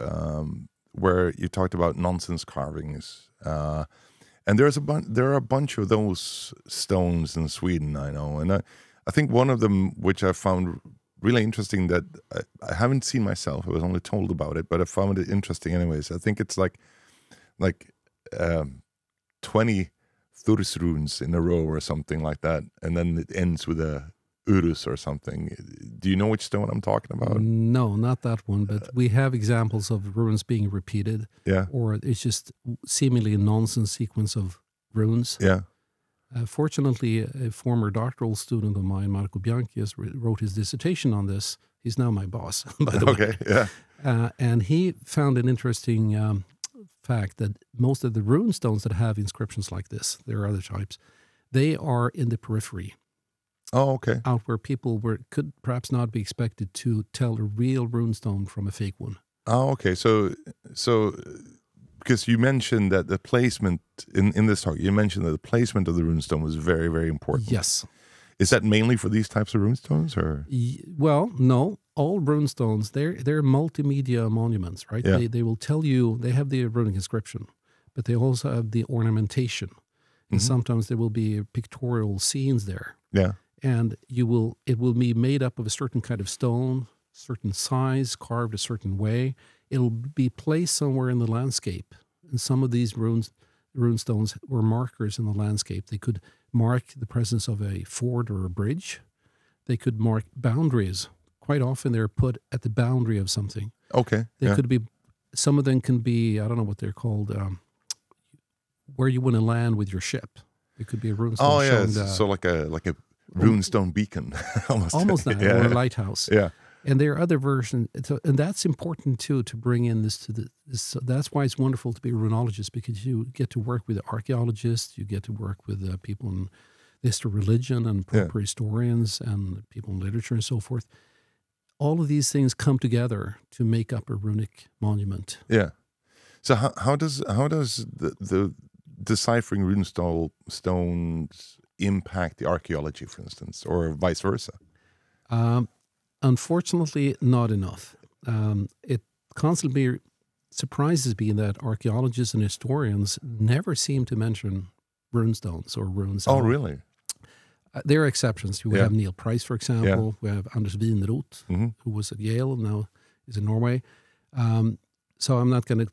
where you talked about nonsense carvings, and there are a bunch of those stones in Sweden, I know, and I think one of them which I found really interesting that I haven't seen myself. I was only told about it, but I found it interesting anyways. I think it's like 20 Thurs runes in a row or something like that, and then it ends with a Urus or something. Do you know which stone I'm talking about? No, not that one, but we have examples of runes being repeated. Yeah. Or it's just seemingly a nonsense sequence of runes. Yeah. Fortunately, a former doctoral student of mine, Marco Bianchi, wrote his dissertation on this. He's now my boss, by the way. Okay, yeah. And he found an interesting fact that most of the rune stones that have inscriptions like this, there are other types, they are in the periphery. Oh, okay. Out where people could perhaps not be expected to tell a real rune stone from a fake one. Oh, okay. So because you mentioned that the placement in this talk, you mentioned that the placement of the runestone was very, very important. Yes. Is that mainly for these types of runestones, or? Well, no. All runestones, they're multimedia monuments, right? Yeah. They will tell you, they have the runic inscription, but they also have the ornamentation. And sometimes there will be pictorial scenes there. Yeah. And it will be made up of a certain kind of stone, certain size, carved a certain way. It'll be placed somewhere in the landscape. And some of these runestones were markers in the landscape. They could mark the presence of a ford or a bridge. They could mark boundaries. Quite often they're put at the boundary of something. Okay. They could be, some of them can be, I don't know what they're called, where you want to land with your ship. It could be a runestone. Oh, yeah. Showing So like a runestone beacon. almost that, yeah. or a lighthouse. Yeah. And there are other versions, and that's important too, to bring in this to this. That's why it's wonderful to be a runologist, because you get to work with archaeologists, you get to work with people in the history of religion and proper historians and people in literature and so forth. All of these things come together to make up a runic monument. Yeah. So how does the deciphering runestones impact the archaeology, for instance, or vice versa? Unfortunately, not enough. It constantly surprises me that archaeologists and historians never seem to mention runestones or runes. Oh, really? There are exceptions. We have Neil Price, for example. We have Anders Wienroth, who was at Yale and now is in Norway. So I'm not going to,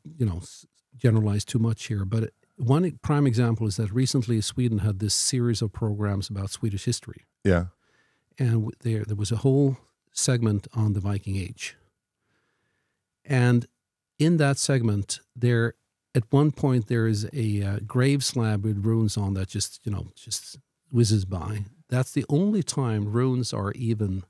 generalize too much here. But one prime example is that recently Sweden had this series of programs about Swedish history. Yeah. And there was a whole segment on the Viking Age. And in that segment, at one point there is a grave slab with runes on that just whizzes by. That's the only time runes are even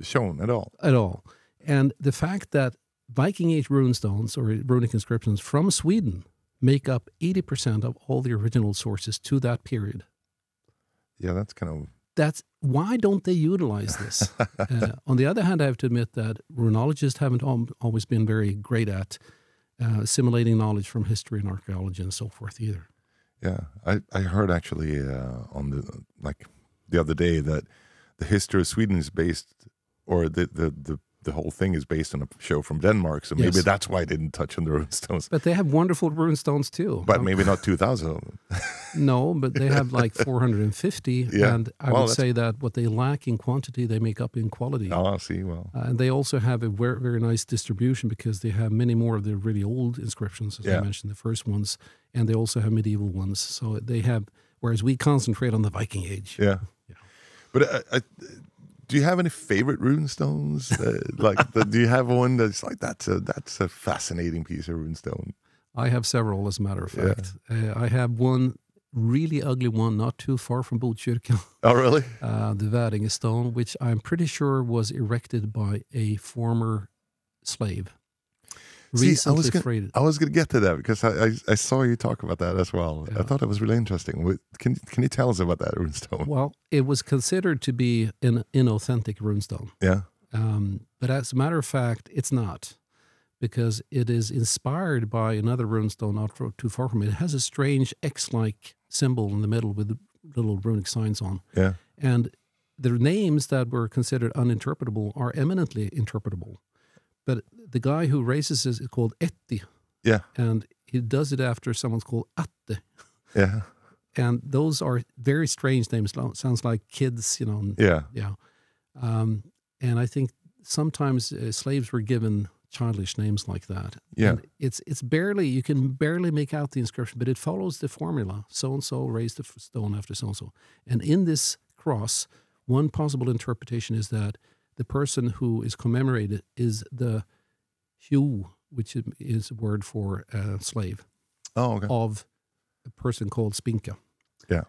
shown at all. At all. And the fact that Viking Age runestones or runic inscriptions from Sweden make up 80% of all the original sources to that period. Yeah, that's kind of... Why don't they utilize this? On the other hand, I have to admit that runologists haven't always been very great at assimilating knowledge from history and archaeology and so forth either. Yeah, I heard actually on the other day that the history of Sweden is based, or the whole thing is based on a show from Denmark, so maybe that's why I didn't touch on the runestones. But they have wonderful runestones too. But maybe not 2,000 of them. No, but they have like 450, and I would say that what they lack in quantity, they make up in quality. Oh, I see, well. And they also have a very, very nice distribution because they have many more of the really old inscriptions, as I mentioned, the first ones, and they also have medieval ones. So they have, whereas we concentrate on the Viking Age. Yeah. But do you have any favorite runestones? Do you have one that's like, that's a fascinating piece of runestone? I have several, as a matter of fact. I have one really ugly one not too far from Botkyrka. Oh, really? The Varinge stone, which I'm pretty sure was erected by a former slave. See, I was going to get to that because I saw you talk about that as well. Yeah. I thought it was really interesting. Can you tell us about that runestone? Well, it was considered to be an inauthentic runestone. Yeah. But as a matter of fact, it's not, because it is inspired by another runestone not too far from it. It has a strange X-like symbol in the middle with little runic signs on. Yeah. And the names that were considered uninterpretable are eminently interpretable. But the guy who raises this is called Etti. Yeah. And he does it after someone's called Atte. Yeah. And those are very strange names. Sounds like kids, Yeah. Yeah. And I think sometimes slaves were given childish names like that. Yeah. And it's barely, you can barely make out the inscription, but it follows the formula. So-and-so raised a stone after so-and-so. And in this cross, one possible interpretation is that the person who is commemorated is the hue, which is a word for slave, of a person called Spinka. Yeah.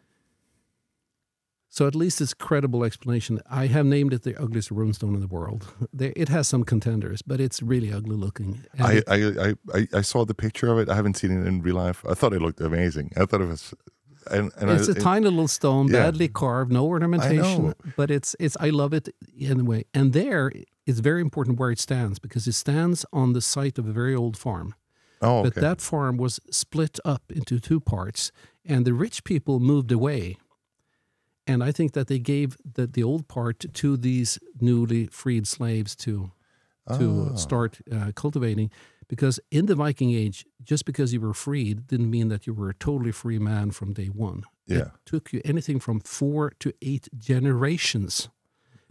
So at least it's a credible explanation. I have named it the ugliest runestone in the world. It has some contenders, but it's really ugly looking. I saw the picture of it. I haven't seen it in real life. I thought it looked amazing. I thought it was... it's a tiny little stone, badly carved, no ornamentation. I know. But I love it anyway. And there, it's very important where it stands, because it stands on the site of a very old farm. Oh, okay. But that farm was split up into two parts, and the rich people moved away. And I think that they gave the old part to these newly freed slaves to start cultivating. Because in the Viking Age, just because you were freed didn't mean that you were a totally free man from day one. Yeah. It took you anything from 4 to 8 generations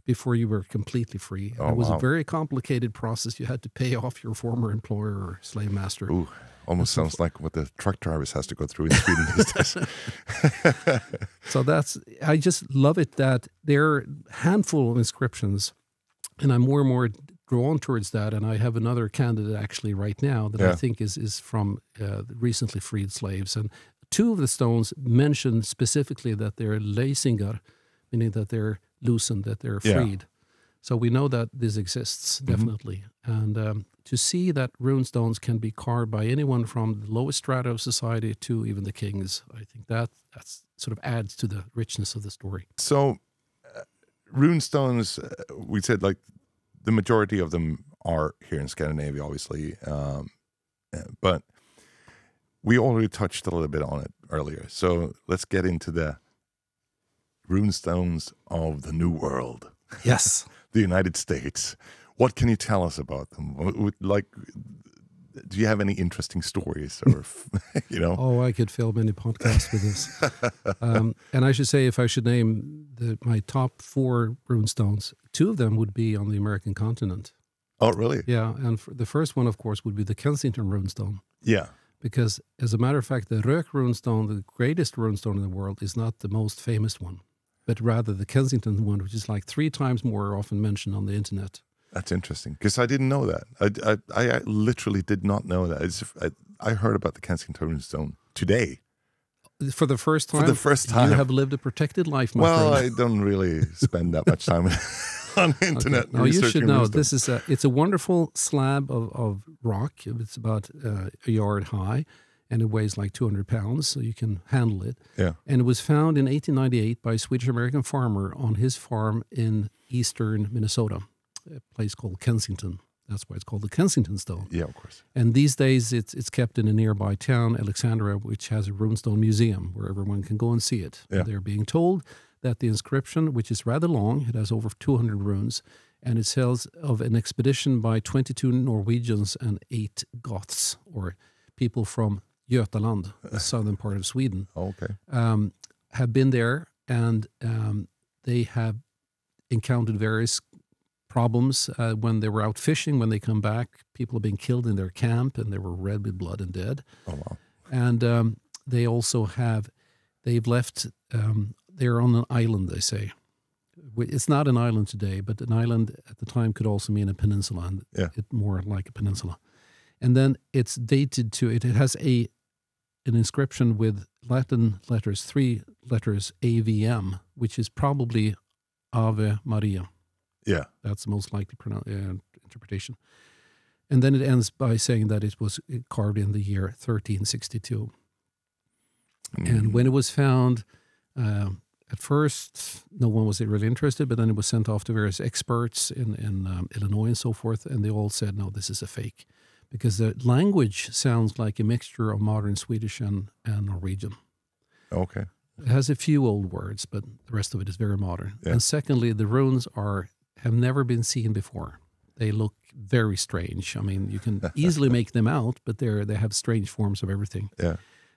before you were completely free. Oh, it was wow. a very complicated process. You had to pay off your former employer or slave master. Ooh, almost sounds like what the truck drivers has to go through in Sweden these days. So I just love it that there are a handful of inscriptions, and I'm more and more drawn towards that. And I have another candidate actually right now that I think is from recently freed slaves. And 2 of the stones mention specifically that they're leisingar, meaning that they're loosened, that they're freed. So we know that this exists, definitely. And to see that rune stones can be carved by anyone from the lowest strata of society to even the kings, I think that's sort of adds to the richness of the story. So rune stones, we said like the majority of them are here in Scandinavia, obviously. But we already touched a little bit on it earlier. So let's get into the rune stones of the New World. Yes. The United States. What can you tell us about them? Like, do you have any interesting stories, or Oh, I could film any podcast with this. And I should say, if I should name my top 4 runestones, 2 of them would be on the American continent. Oh, really? Yeah, and the first one, of course, would be the Kensington runestone. Yeah. Because, as a matter of fact, the Rök runestone, the greatest runestone in the world, is not the most famous one, but rather the Kensington one, which is like 3 times more often mentioned on the internet. That's interesting, because I didn't know that. I literally did not know that. I heard about the Kensington runestone today. For the first time? For the first time. You have lived a protected life, my friend. Well, I don't really spend that much time on the internet. Okay. No, you should know. This is it's a wonderful slab of rock. It's about a yard high, and it weighs like 200 pounds, so you can handle it. Yeah. And it was found in 1898 by a Swedish-American farmer on his farm in eastern Minnesota, a place called Kensington. That's why it's called the Kensington stone. Yeah, of course. And these days it's kept in a nearby town, Alexandria, which has a runestone museum where everyone can go and see it. Yeah. They're being told that the inscription, which is rather long, it has over 200 runes, and it tells of an expedition by 22 Norwegians and 8 Goths, or people from Götaland, the southern part of Sweden, Okay. have been there, and they have encountered various problems when they were out fishing. When they come back, people have been killed in their camp, and they were red with blood and dead. Oh, wow. And they also they've left, they're on an island, they say. It's not an island today, but an island at the time could also mean a peninsula, and it's more like a peninsula. And then it's dated to, it has an inscription with Latin letters, 3 letters, AVM, which is probably Ave Maria. Yeah. That's the most likely interpretation. And then it ends by saying that it was carved in the year 1362. And when it was found, at first, no one was really interested, but then it was sent off to various experts in Illinois and so forth, and they all said, no, this is a fake. Because the language sounds like a mixture of modern Swedish and Norwegian. Okay. It has a few old words, but the rest of it is very modern. Yeah. And secondly, the runes have never been seen before. They look very strange. I mean, you can easily make them out, but they have strange forms of everything. Yeah.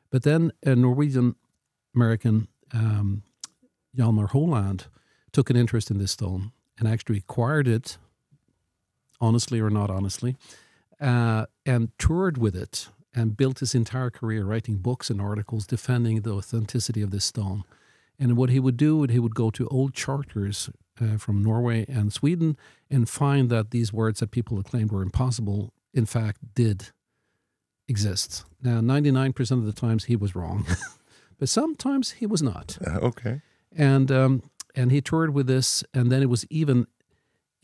But then a Norwegian-American, Hjalmar Holland, took an interest in this stone and actually acquired it, honestly or not honestly, and toured with it and built his entire career writing books and articles defending the authenticity of this stone. And what he would do, he would go to old charters from Norway and Sweden and find that these words that people had claimed were impossible, in fact, did exist. Now, 99% of the times he was wrong, but sometimes he was not. Okay. And he toured with this, and then it was even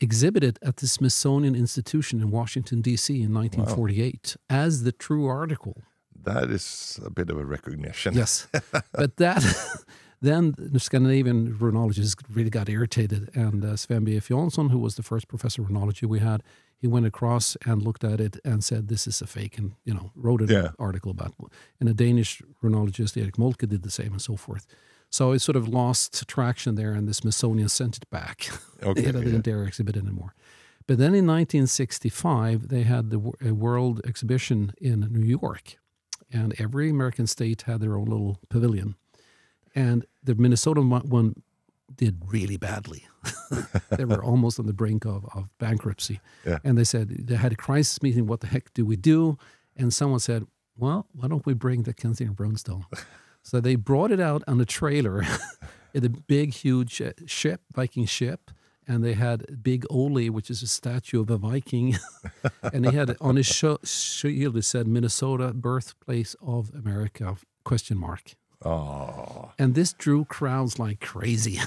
exhibited at the Smithsonian Institution in Washington, D.C. in 1948 as the true article. That is a bit of a recognition. Yes. But then the Scandinavian runologists really got irritated, and Sven B.F. Jansson, who was the first professor of runology we had, he went across and looked at it and said, this is a fake, and, wrote an article about it. And a Danish runologist, Erik Moltke, did the same and so forth. So it sort of lost traction there, and the Smithsonian sent it back. Okay, They didn't dare exhibit it anymore. But then in 1965, they had a world exhibition in New York, and every American state had their own little pavilion. And the Minnesota one did really badly. They were almost on the brink of bankruptcy. Yeah. And they said, they had a crisis meeting, what the heck do we do? And someone said, well, why don't we bring the Kensington Runestone? So they brought it out on a trailer in a big, huge ship, Viking ship. And they had Big Ole, which is a statue of a Viking. And he had on his shield, it said, Minnesota, birthplace of America, ? Oh. And this drew crowds like crazy.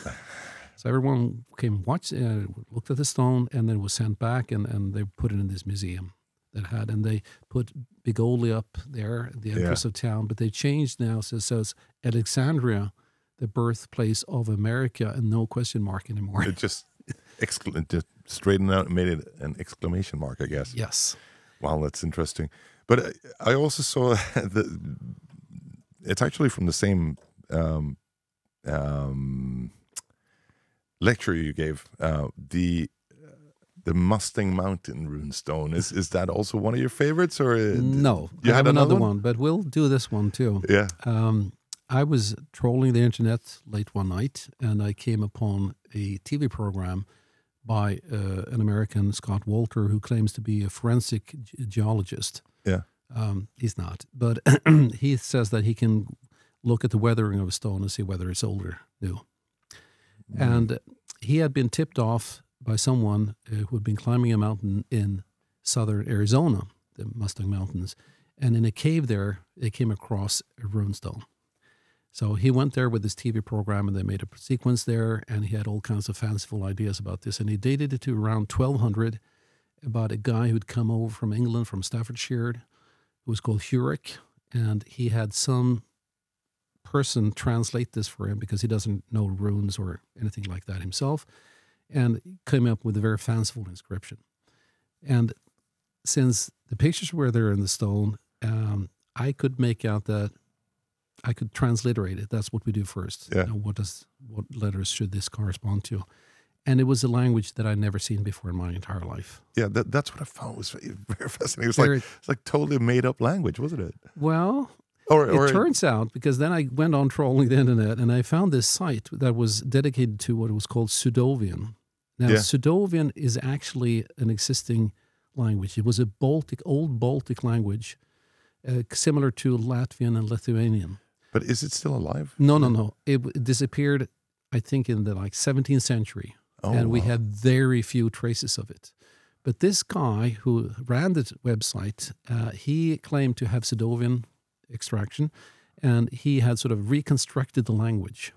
So everyone came, watched, looked at the stone, and then it was sent back, and they put it in this museum and they put Big Ole up there, the entrance of town, but they changed now, so it says Alexandria, the birthplace of America, and no ? anymore. It just straightened out and made it an exclamation mark, I guess. Yes. Wow, that's interesting. But I also saw it's actually from the same lecture you gave, the Mustang Mountain runestone. Is that also one of your favorites, or no? You I had have another one? one, but we'll do this one too. Yeah. I was trolling the internet late one night, and I came upon a TV program by an American, Scott Walter, who claims to be a forensic geologist. Yeah. He's not, but he says that he can look at the weathering of a stone and see whether it's old or new. And he had been tipped off by someone who had been climbing a mountain in southern Arizona, the Mustang Mountains, and in a cave there, they came across a runestone. So he went there with his TV program, and they made a sequence there, and he had all kinds of fanciful ideas about this. And he dated it to around 1200, about a guy who'd come over from England, from Staffordshire, who was called Henrik, and he had some person translate this for him because he doesn't know runes or anything like that himself, and came up with a very fanciful inscription. And since the pictures were there in the stone, I could make out that I could transliterate it. That's what we do first. Yeah. What letters should this correspond to? And it was a language that I'd never seen before in my entire life. Yeah, that's what I found was very fascinating. It's like totally made up language, wasn't it? Well, or it turns out, because then I went on trolling the internet, and I found this site that was dedicated to what was called Sudovian. Now, Sudovian is actually an existing language. It was a old Baltic language, similar to Latvian and Lithuanian. But is it still alive? No. It disappeared, I think, in the 17th century. And we had very few traces of it. But this guy who ran the website, he claimed to have Sudovian extraction, and he had sort of reconstructed the language.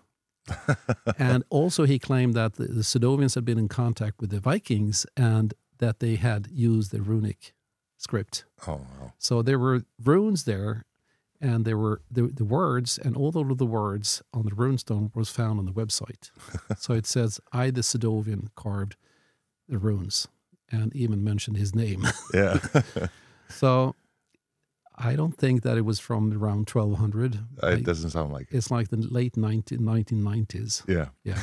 And also he claimed that the Sudovians had been in contact with the Vikings and that they had used the runic script. Oh, wow. So there were runes there, and there were the words, and all of the words on the runestone was found on the website. So it says, I, the Sudovian, carved the runes, and even mentioned his name. Yeah. So I don't think that it was from around 1200. It doesn't sound like it. It's like the late 1990s. Yeah. Yeah.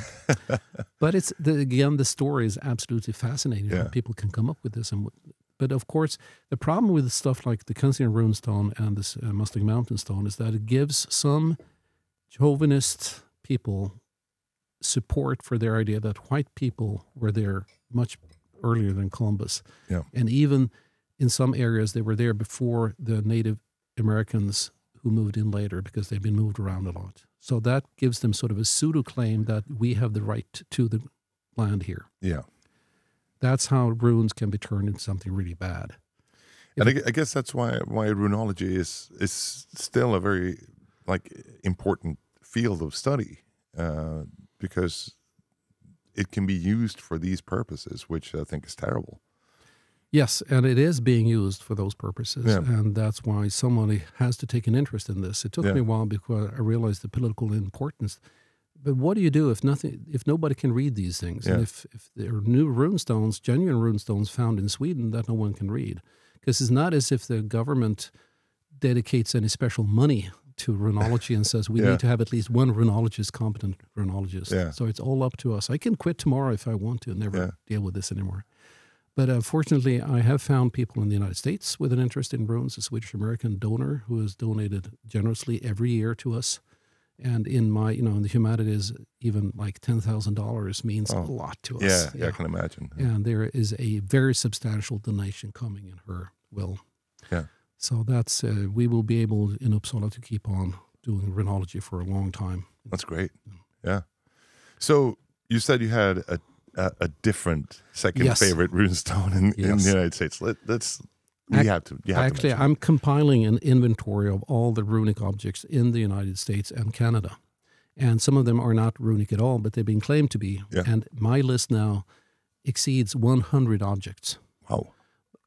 But again, the story is absolutely fascinating. Yeah. How people can come up with this. But of course, the problem with stuff like the Kensington runestone and this Mustang Mountain stone is that it gives some chauvinist people support for their idea that white people were there much earlier than Columbus. Yeah. And even in some areas, they were there before the Native Americans who moved in later because they've been moved around a lot. So that gives them sort of a pseudo-claim that we have the right to the land here. Yeah. That's how runes can be turned into something really bad. And I guess that's why runology is still a very important field of study, because it can be used for these purposes, which I think is terrible. Yes, and it is being used for those purposes, Yeah. and that's why somebody has to take an interest in this. It took Yeah. me a while because I realized the political importance. But what do you do if nobody can read these things, Yeah. and if there are new runestones, genuine runestones found in Sweden that no one can read? Because it's not as if the government dedicates any special money to runology and says we Yeah. need to have at least one runologist, competent runologist. Yeah. So it's all up to us. I can quit tomorrow if I want to and never deal with this anymore. But fortunately, I have found people in the United States with an interest in runes, a Swedish-American donor who has donated generously every year to us. And in my, in the humanities, even like $10,000 means a lot to us. Yeah, I can imagine. And there is a very substantial donation coming in her will. Yeah. So that's, we will be able in Uppsala to keep on doing runology for a long time. That's great. Yeah. So you said you had a different second Yes. favorite runestone in the United States. You have to Actually, I'm compiling an inventory of all the runic objects in the United States and Canada. And some of them are not runic at all, but they've been claimed to be. Yeah. And my list now exceeds 100 objects. Wow.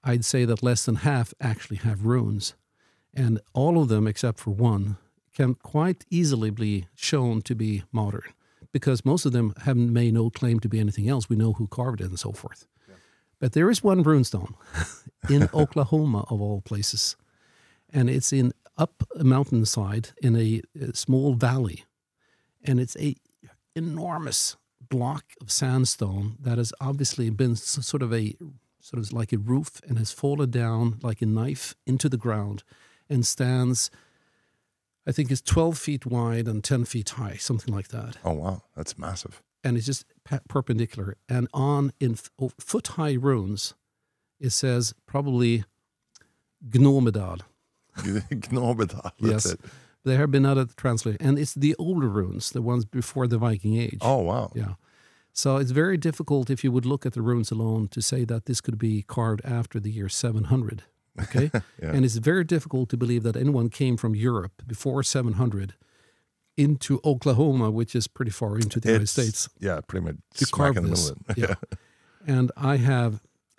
I'd say that less than half actually have runes. And all of them, except for one, can quite easily be shown to be modern, because most of them have made no claim to be anything else. We know who carved it and so forth. Yeah. But there is one runestone in Oklahoma, of all places. And it's up a mountainside in a small valley. And it's a enormous block of sandstone that has obviously been sort of like a roof and has fallen down like a knife into the ground and stands, I think it's 12 feet wide and 10 feet high, something like that. Oh, wow. That's massive. And it's just perpendicular. And in foot-high runes, it says probably Gnomedal. Gnomedal, that's it. There have been other translations. And it's the older runes, the ones before the Viking Age. Oh, wow. Yeah. So it's very difficult, if you would look at the runes alone, to say that this could be carved after the year 700. Okay? Yeah. And it's very difficult to believe that anyone came from Europe before 700 into Oklahoma, which is pretty far into the United States. Yeah, pretty much to smack carve in the this. middle. Yeah. And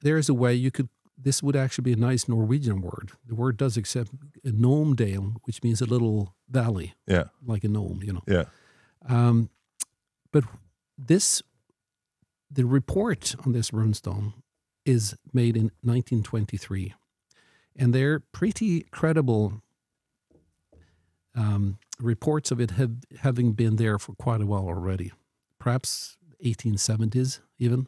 there's a way this would actually be a nice Norwegian word. The word does accept a gnomedale, which means a little valley. Yeah. Like a gnome, Yeah. But the report on this runestone is made in 1923. And they're pretty credible reports of it having been there for quite a while already, perhaps 1870s even.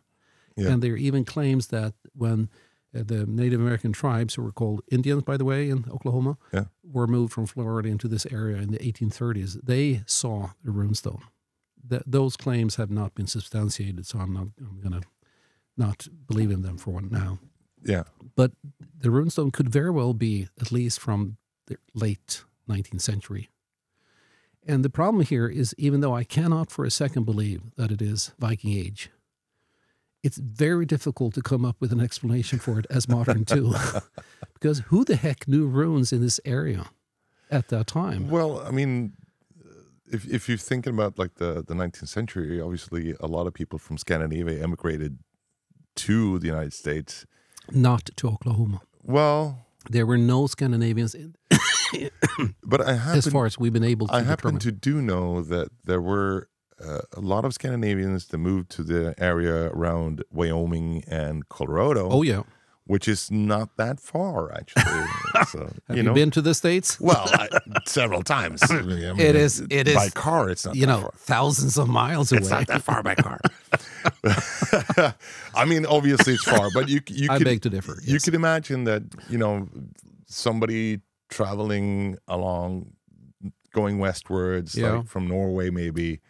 Yeah. And there are even claims that when the Native American tribes, who were called Indians, by the way, in Oklahoma, were moved from Florida into this area in the 1830s, they saw the runestone. Those claims have not been substantiated, so I'm going to not believe in them for one now. Yeah. But the runestone could very well be at least from the late 19th century. And the problem here is, even though I cannot for a second believe that it is Viking Age, it's very difficult to come up with an explanation for it as modern too. Because who the heck knew runes in this area at that time? Well, I mean, if you're thinking about like the 19th century, obviously a lot of people from Scandinavia emigrated to the United States. Not to Oklahoma. Well, there were no Scandinavians in but as far as we've been able to determine. I happen to do know that there were a lot of Scandinavians that moved to the area around Wyoming and Colorado. Oh, yeah. which is not that far, actually. So, Have you been to the States? Well, several times. I mean, it is by car. It's not that far. Thousands of miles away. It's not that far by car. I mean, obviously it's far, but I beg to differ. You could imagine that somebody traveling along, going westwards, like from Norway, maybe.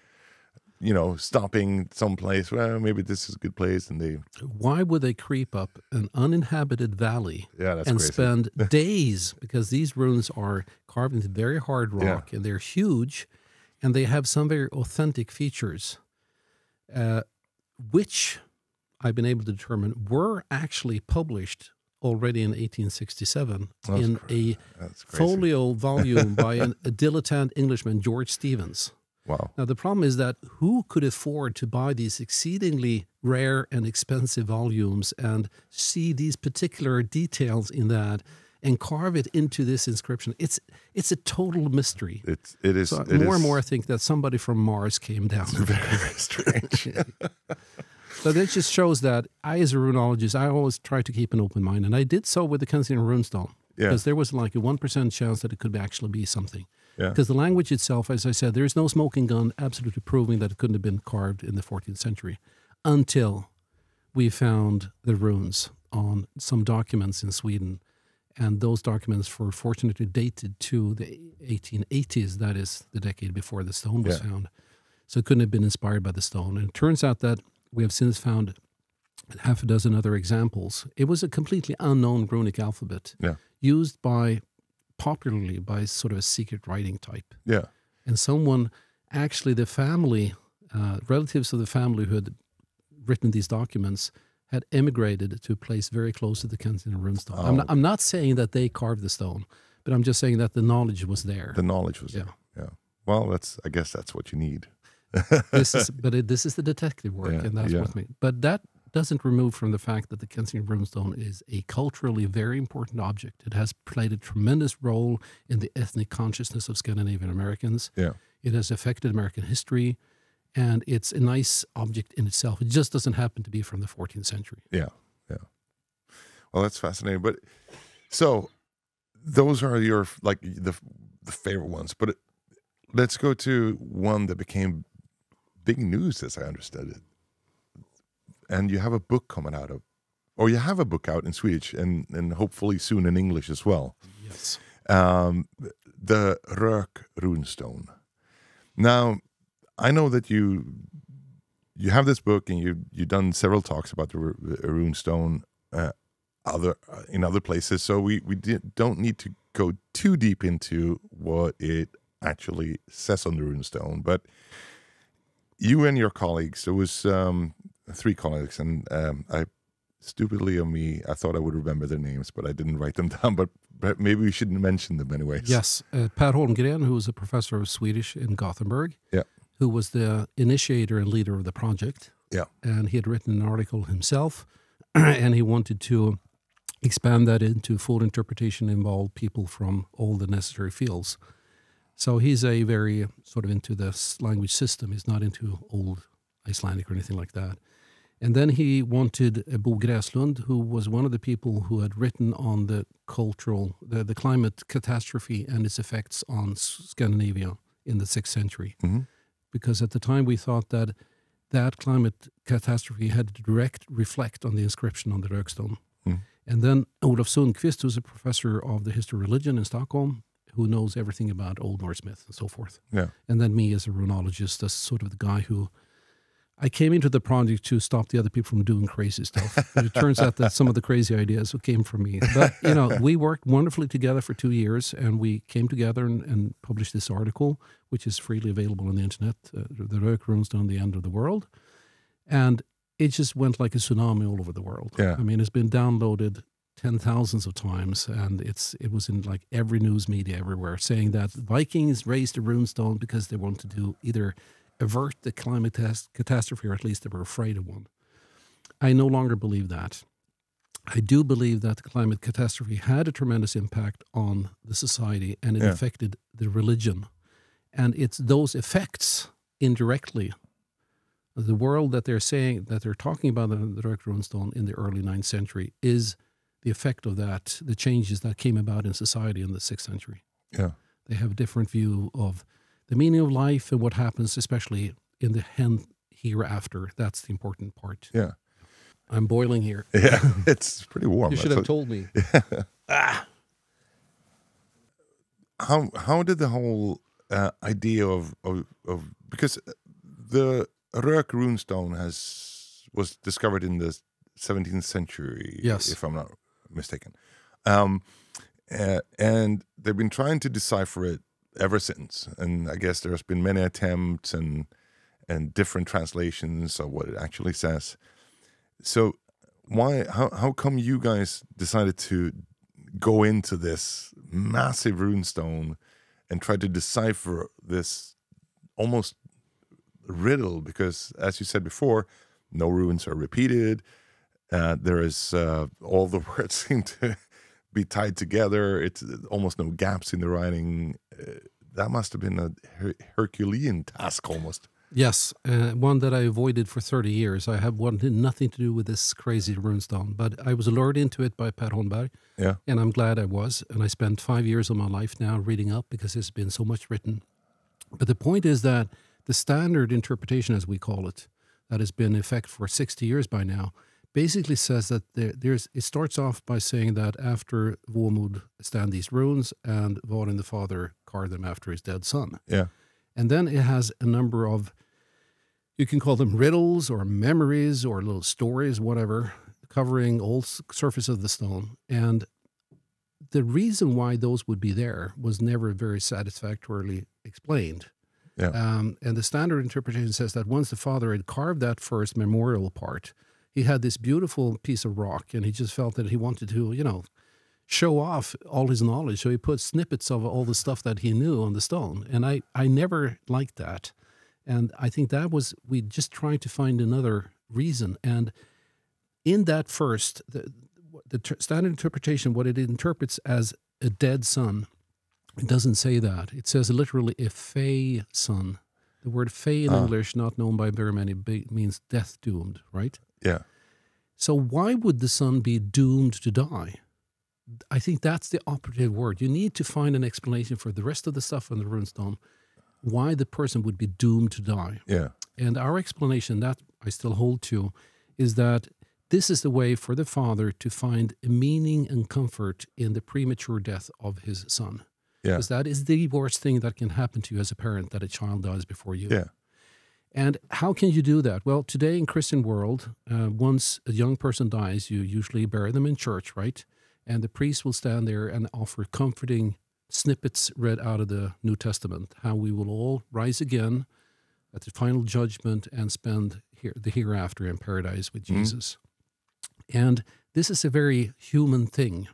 Stopping someplace. Well, maybe this is a good place, and they. Why would they creep up an uninhabited valley that's and crazy. spend days? Because these runes are carved into very hard rock, and they're huge, and they have some very authentic features, which I've been able to determine were actually published already in 1867 in a folio volume by a dilettante Englishman, George Stevens. Wow. Now, the problem is that who could afford to buy these exceedingly rare and expensive volumes and see these particular details in that and carve it into this inscription? It's a total mystery. It is. So more and more I think that somebody from Mars came down. It's very, very strange. So that just shows that I, as a runologist, I always try to keep an open mind. And I did so with the Kensington runestone. Because there was like a 1% chance that it could actually be something. Because the language itself, as I said, there is no smoking gun absolutely proving that it couldn't have been carved in the 14th century until we found the runes on some documents in Sweden. And those documents were fortunately dated to the 1880s, that is the decade before the stone was found. So it couldn't have been inspired by the stone. And it turns out that we have since found half a dozen other examples. It was a completely unknown runic alphabet used popularly by sort of a secret writing type. Yeah. And someone, actually the family, relatives of the family who had written these documents had emigrated to a place very close to the Kensington runestone. Oh. I'm not saying that they carved the stone, but I'm just saying that the knowledge was there. The knowledge was there. Yeah. Well, I guess that's what you need. This is the detective work, and that's what me. But that doesn't remove from the fact that the Kensington runestone is a culturally very important object. It has played a tremendous role in the ethnic consciousness of Scandinavian Americans. Yeah. It has affected American history, and it's a nice object in itself. It just doesn't happen to be from the 14th century. Yeah. Well, that's fascinating. But so those are your the favorite ones. But let's go to one that became big news, as I understood it. And you have a book coming out or you have a book out in Swedish and hopefully soon in English as well. Yes. The Rök runestone. Now, I know that you have this book and you've done several talks about the runestone in other places, so we don't need to go too deep into what it actually says on the runestone. But you and your colleagues, there was 3 colleagues, and stupidly of me, I thought I would remember their names, but I didn't write them down. But maybe we shouldn't mention them anyways. Yes, Per Holmgren, who was a professor of Swedish in Gothenburg, who was the initiator and leader of the project. Yeah, and he had written an article himself, and he wanted to expand that into full interpretation, involve people from all the necessary fields. So he's a very sort of into this language system. He's not into old Icelandic or anything like that. And then he wanted Bo Gräslund, who was one of the people who had written on the the climate catastrophe and its effects on Scandinavia in the 6th century. Mm-hmm. Because at the time we thought that climate catastrophe had to direct reflect on the inscription on the Rökstone. Mm. And then Olof Sundqvist, who's a professor of the history of religion in Stockholm, who knows everything about Old Norse myth and so forth. Yeah. And then me as a runologist, as sort of the guy who I came into the project to stop the other people from doing crazy stuff. But it turns out that some of the crazy ideas came from me. But, we worked wonderfully together for 2 years, and we came together and published this article, which is freely available on the internet, The Rök runestone, the End of the World. And it just went like a tsunami all over the world. Yeah. I mean, it's been downloaded 10,000s of times, and it was in like every news media everywhere saying that Vikings raised a runestone because they wanted to either avert the climate catastrophe, or at least they were afraid of one. I no longer believe that. I do believe that the climate catastrophe had a tremendous impact on the society, and it affected the religion. And it's those effects indirectly, the world that they're saying, that they're talking about the Rök runestone in the early 9th century is the effect of that, the changes that came about in society in the 6th century. Yeah. They have a different view of the meaning of life and what happens, especially in the hereafter. That's the important part. Yeah. I'm boiling here. Yeah, it's pretty warm. You should have told me. How did the whole idea of because the Rök runestone was discovered in the 17th century, yes, if I'm not mistaken, and they've been trying to decipher it ever since. And I guess there's been many attempts and different translations of what it actually says. So how come you guys decided to go into this massive runestone and try to decipher this almost riddle? Because as you said before, no runes are repeated. There is all the words seem to be tied together. It's almost no gaps in the writing. That must have been a Herculean task almost. Yes, one that I avoided for 30 years. I have wanted nothing to do with this crazy runestone, but I was lured into it by Per Holmberg, and I'm glad I was. And I spent 5 years of my life now reading up because there's been so much written. But the point is that the standard interpretation, as we call it, that has been in effect for 60 years by now, basically says that it starts off by saying that after Vormod stand these runes, and Varin the father carved them after his dead son. Yeah. And then it has a number of, you can call them riddles or memories or little stories, whatever, covering all surface of the stone. And the reason why those would be there was never very satisfactorily explained. Yeah. And the standard interpretation says that once the father had carved that first memorial part, he had this beautiful piece of rock, and he just felt that he wanted to, show off all his knowledge. So he put snippets of all the stuff that he knew on the stone. And I never liked that. And I think that was, we just tried to find another reason. And in that first, the standard interpretation, what it interprets as a dead son, it doesn't say that. It says literally a fey son. The word fey in English, not known by very many, means death doomed, right? Yeah. So why would the son be doomed to die? I think that's the operative word. You need to find an explanation for the rest of the stuff on the runestone, why the person would be doomed to die. Yeah. And our explanation, that I still hold to, is that this is the way for the father to find a meaning and comfort in the premature death of his son. Yeah. Because that is the worst thing that can happen to you as a parent, that a child dies before you. Yeah. And how can you do that? Well, today in Christian world, once a young person dies, you usually bury them in church, right? And the priest will stand there and offer comforting snippets read out of the New Testament, how we will all rise again at the final judgment and spend the hereafter in paradise with Jesus. And this is a very human thing.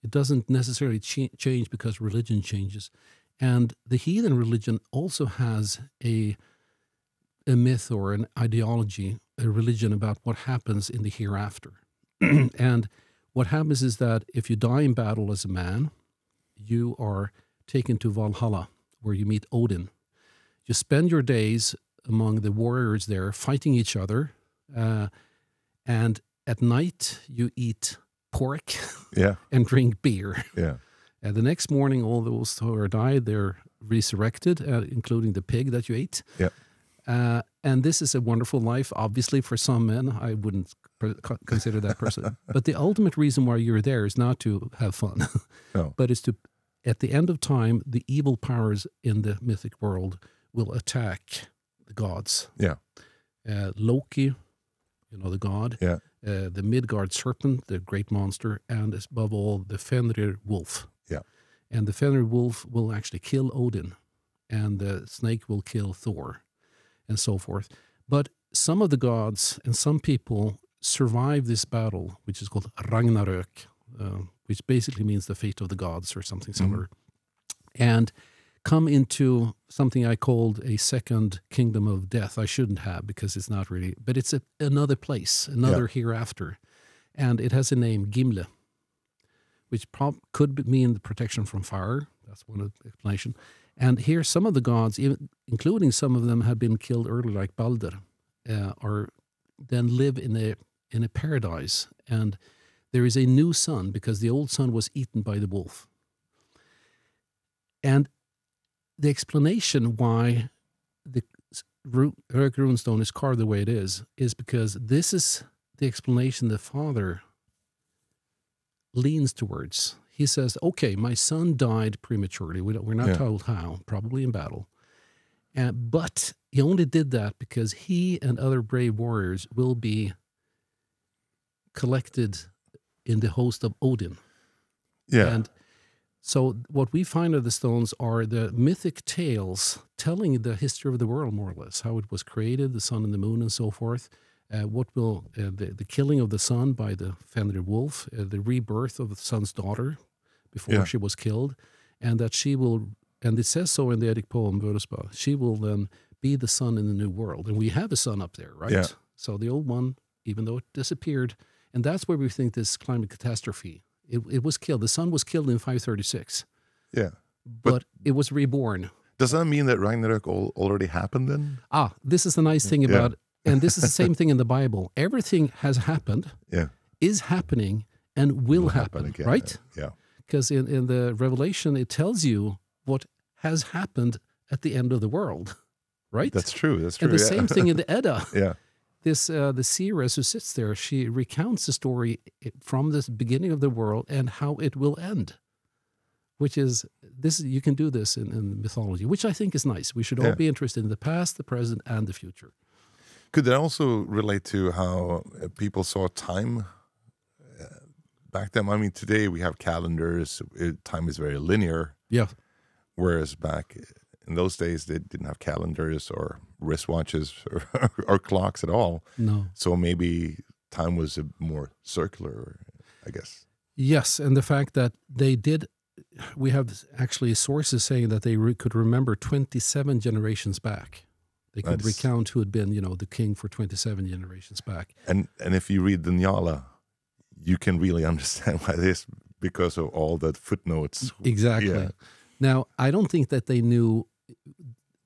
It doesn't necessarily change because religion changes. And the heathen religion also has a myth or an ideology, a religion about what happens in the hereafter. And what happens is that if you die in battle as a man, you are taken to Valhalla, where you meet Odin. You spend your days among the warriors there fighting each other, and at night you eat pork and drink beer. Yeah. And the next morning, all those who are died, they're resurrected, including the pig that you ate. Yeah. And this is a wonderful life, obviously, for some men. I wouldn't consider that person. But the ultimate reason why you're there is not to have fun, but it's to, at the end of time, the evil powers in the mythic world will attack the gods. Yeah. Loki, the god. Yeah. The Midgard serpent, the great monster, and above all, the Fenrir wolf. Yeah. And the Fenrir wolf will actually kill Odin, and the snake will kill Thor, and so forth. But some of the gods and some people survive this battle, which is called Ragnarök, which basically means the fate of the gods or something similar, and come into something I called a second kingdom of death. I shouldn't have, because it's not really, but it's another place, another hereafter. And it has a name, Gimle, which could mean the protection from fire. That's one of the explanation. And here, some of the gods, including some of them have been killed earlier, like Balder, or then live in a paradise. And there is a new sun because the old sun was eaten by the wolf. And the explanation why the Henrik runestone is carved the way it is because this is the explanation the father leans towards. He says, okay, my son died prematurely. We're not told how, probably in battle. But he only did that because he and other brave warriors will be collected in the host of Odin. Yeah. And so what we find of the stones are the mythic tales telling the history of the world, more or less, how it was created, the sun and the moon and so forth. The killing of the sun by the Fenrir wolf, the rebirth of the sun's daughter before she was killed, and that she will, and it says so in the Eddic poem, Völuspá, she will then be the sun in the new world. And we have a sun up there, right? Yeah. So the old one, even though it disappeared, and that's where we think this climate catastrophe, it was killed. The sun was killed in 536. Yeah. But it was reborn. Does that mean that Ragnarok already happened then? This is the nice thing about, and this is the same thing in the Bible. Everything has happened, is happening, and will happen again. Right? Yeah. Because in the Revelation, it tells you what has happened at the end of the world, right? That's true. That's true. And the same thing in the Edda. Yeah. This the seeress who sits there, she recounts the story from the beginning of the world and how it will end. Which is this. You can do this in mythology, which I think is nice. We should all be interested in the past, the present, and the future. Could that also relate to how people saw time back then? I mean, today we have calendars. Time is very linear. Yeah. Whereas back in those days, they didn't have calendars or wristwatches or clocks at all. No. So maybe time was more circular, I guess. Yes, and the fact that they did, we have actually sources saying that they could remember 27 generations back. They could recount who had been, the king for 27 generations back. And if you read the Njala, you can really understand why this, because of all the footnotes. Exactly. Yeah. Now, I don't think that they knew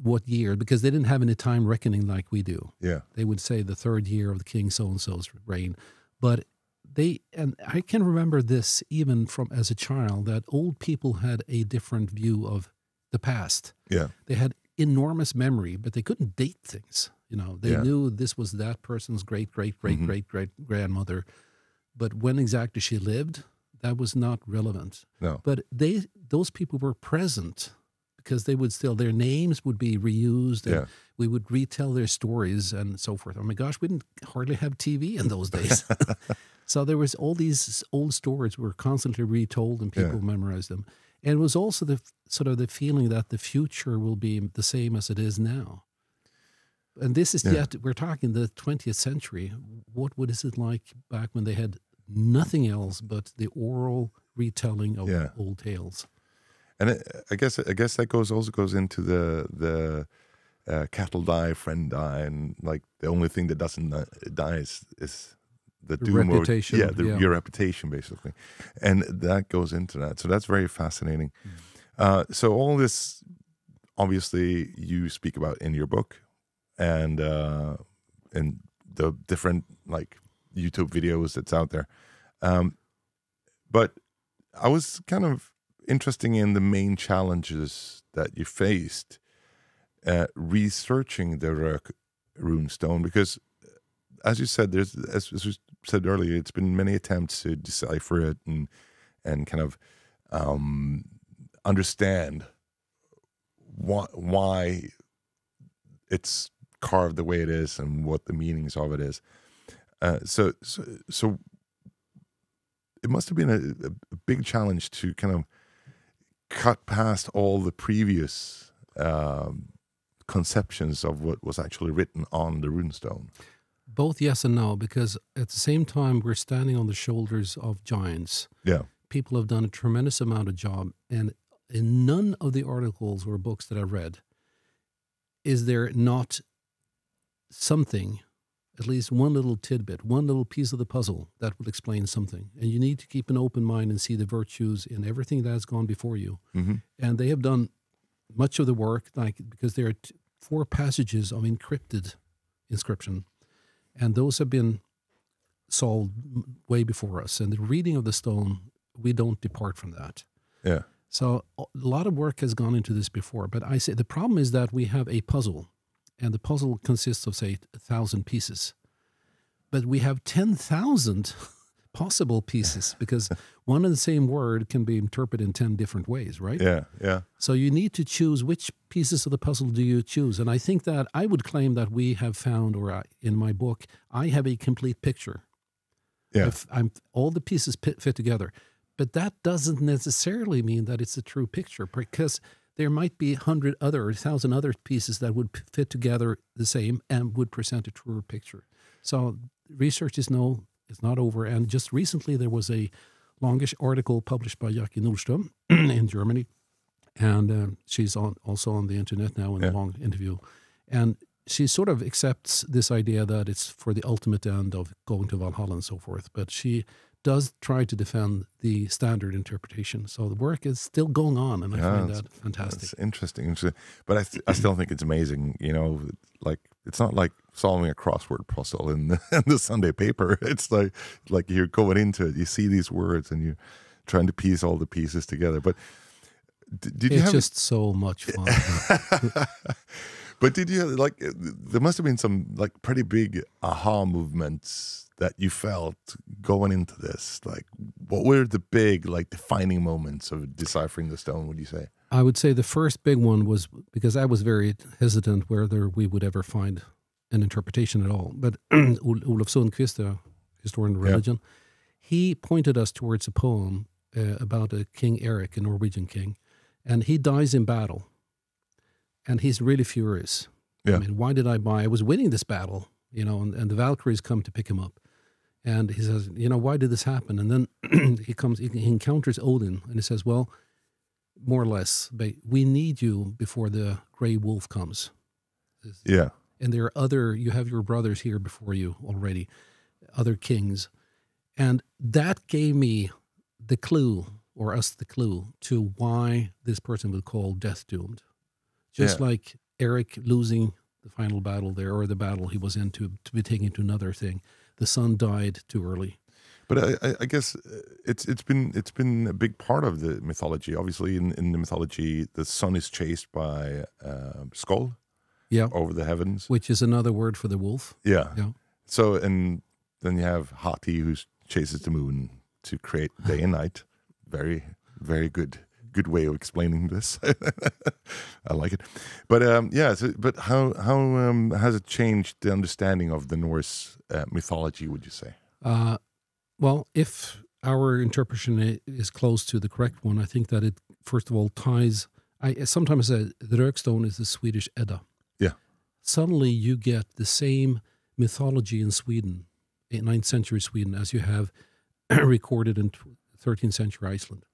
what year, because they didn't have any time reckoning like we do. Yeah. They would say the third year of the king so-and-so's reign. But and I can remember this even from as a child, that old people had a different view of the past. Yeah. They had enormous memory, but they couldn't date things. They knew this was that person's great-great-great-great-great-grandmother. But when exactly she lived, that was not relevant. No. But those people were present because they would still, their names would be reused and we would retell their stories and so forth. Oh my gosh, we didn't hardly have TV in those days. So there was all these old stories were constantly retold and people memorized them. And it was also the sort of the feeling that the future will be the same as it is now. And this is yet, we're talking the 20th century. What is it like back when they had nothing else but the oral retelling of old tales? And I guess that also goes into the cattle die, friend die, and like the only thing that doesn't die is the doom reputation. Your reputation, basically, and that goes into that. So that's very fascinating. So all this, obviously, you speak about in your book, and the different like YouTube videos that's out there. But I was kind of interested in the main challenges that you faced researching the runestone, because as you said, as we said earlier, it's been many attempts to decipher it and kind of understand why it's carved the way it is and what the meanings of it is. So it must have been a big challenge to kind of cut past all the previous conceptions of what was actually written on the runestone. Both yes and no, because at the same time we're standing on the shoulders of giants. Yeah. People have done a tremendous amount of job, and in none of the articles or books that I've read is there not something, at least one little tidbit, one little piece of the puzzle that will explain something. And you need to keep an open mind and see the virtues in everything that has gone before you. Mm-hmm. And they have done much of the work, because there are 4 passages of encrypted inscription. And those have been solved way before us. And the reading of the stone, we don't depart from that. Yeah. So a lot of work has gone into this before. But I say the problem is that we have a puzzle, and the puzzle consists of, say, 1,000 pieces. But we have 10,000 possible pieces because one and the same word can be interpreted in 10 different ways, right? Yeah, yeah. So you need to choose which pieces of the puzzle do you choose. And I think that I would claim that we have found, or in my book, I have a complete picture. Yeah. If all the pieces fit together. But that doesn't necessarily mean that it's a true picture, because there might be 100 other or 1,000 other pieces that would fit together the same and would present a truer picture. So research is not over. And just recently there was a longish article published by Jackie Nordström in Germany. And she's also on the internet now in a long interview. And she sort of accepts this idea that it's for the ultimate end of going to Valhalla and so forth. But she does try to defend the standard interpretation. So the work is still going on, and I find that fantastic. It's interesting. But I still think it's amazing, like it's not like solving a crossword puzzle in the Sunday paper. It's like you're going into it, you see these words and you're trying to piece all the pieces together. But did you have... It's just so much fun. But did you, there must have been some pretty big aha movements that you felt going into this? Like, what were the big, defining moments of deciphering the stone, would you say? I would say the first big one was, because I was very hesitant whether we would ever find an interpretation at all. But Olof Sundqvist, a historian of religion, he pointed us towards a poem about a King Eric, a Norwegian king, and he dies in battle. And he's really furious. Yeah. I mean, why did I was winning this battle, and the Valkyries come to pick him up. And he says, why did this happen? And then he encounters Odin, and he says, well, more or less, we need you before the gray wolf comes. Yeah. And there are you have your brothers here before you already, other kings. And that gave me the clue, or us the clue, to why this person would call death doomed. Just like Eric losing the final battle there, or the battle he was in to be taken to another thing. The son died too early. But I guess it's been a big part of the mythology. Obviously, in the mythology, the sun is chased by Skull over the heavens. Which is another word for the wolf. Yeah. So, and then you have Hati, who chases the moon to create day and night. Very, very good way of explaining this. I like it. But but how has it changed the understanding of the Norse mythology, would you say? Well, if our interpretation is close to the correct one, I think that it, first of all, ties... I sometimes say the Rökstone is the Swedish Edda. Yeah. Suddenly you get the same mythology in Sweden, in 9th century Sweden, as you have recorded in 13th century Iceland.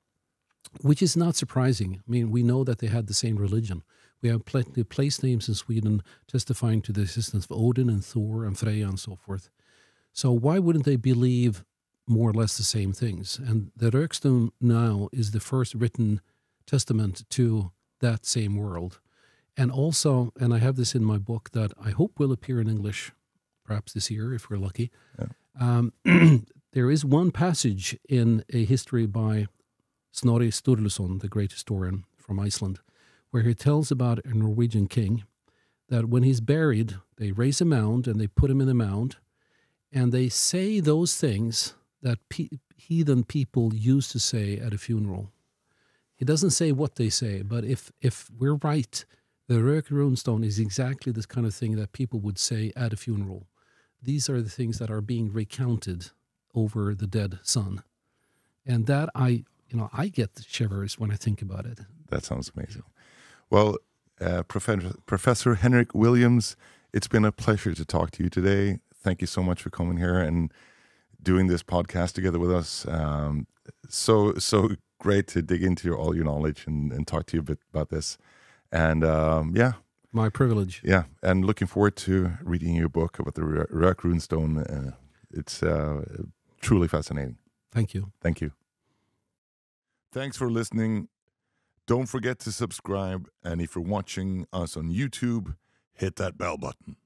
Which is not surprising. I mean, we know that they had the same religion. We have plenty of place names in Sweden testifying to the existence of Odin and Thor and Freya and so forth. So why wouldn't they believe more or less the same things? And the Rökstone now is the first written testament to that same world. And also, and I have this in my book that I hope will appear in English, perhaps this year if we're lucky. Yeah. There is one passage in a history by Snorri Sturluson, the great historian from Iceland, where he tells about a Norwegian king that when he's buried, they raise a mound and they put him in the mound, and they say those things that heathen people used to say at a funeral. He doesn't say what they say, but if we're right, the Rök runestone is exactly this kind of thing that people would say at a funeral. These are the things that are being recounted over the dead son. And that I get shivers when I think about it. That sounds amazing. Well, Professor Henrik Williams, it's been a pleasure to talk to you today. Thank you so much for coming here and doing this podcast together with us. So great to dig into all your knowledge and talk to you a bit about this. And my privilege. Yeah, and looking forward to reading your book about the Rök runestone. It's truly fascinating. Thank you. Thank you. Thanks for listening. Don't forget to subscribe. And if you're watching us on YouTube, hit that bell button.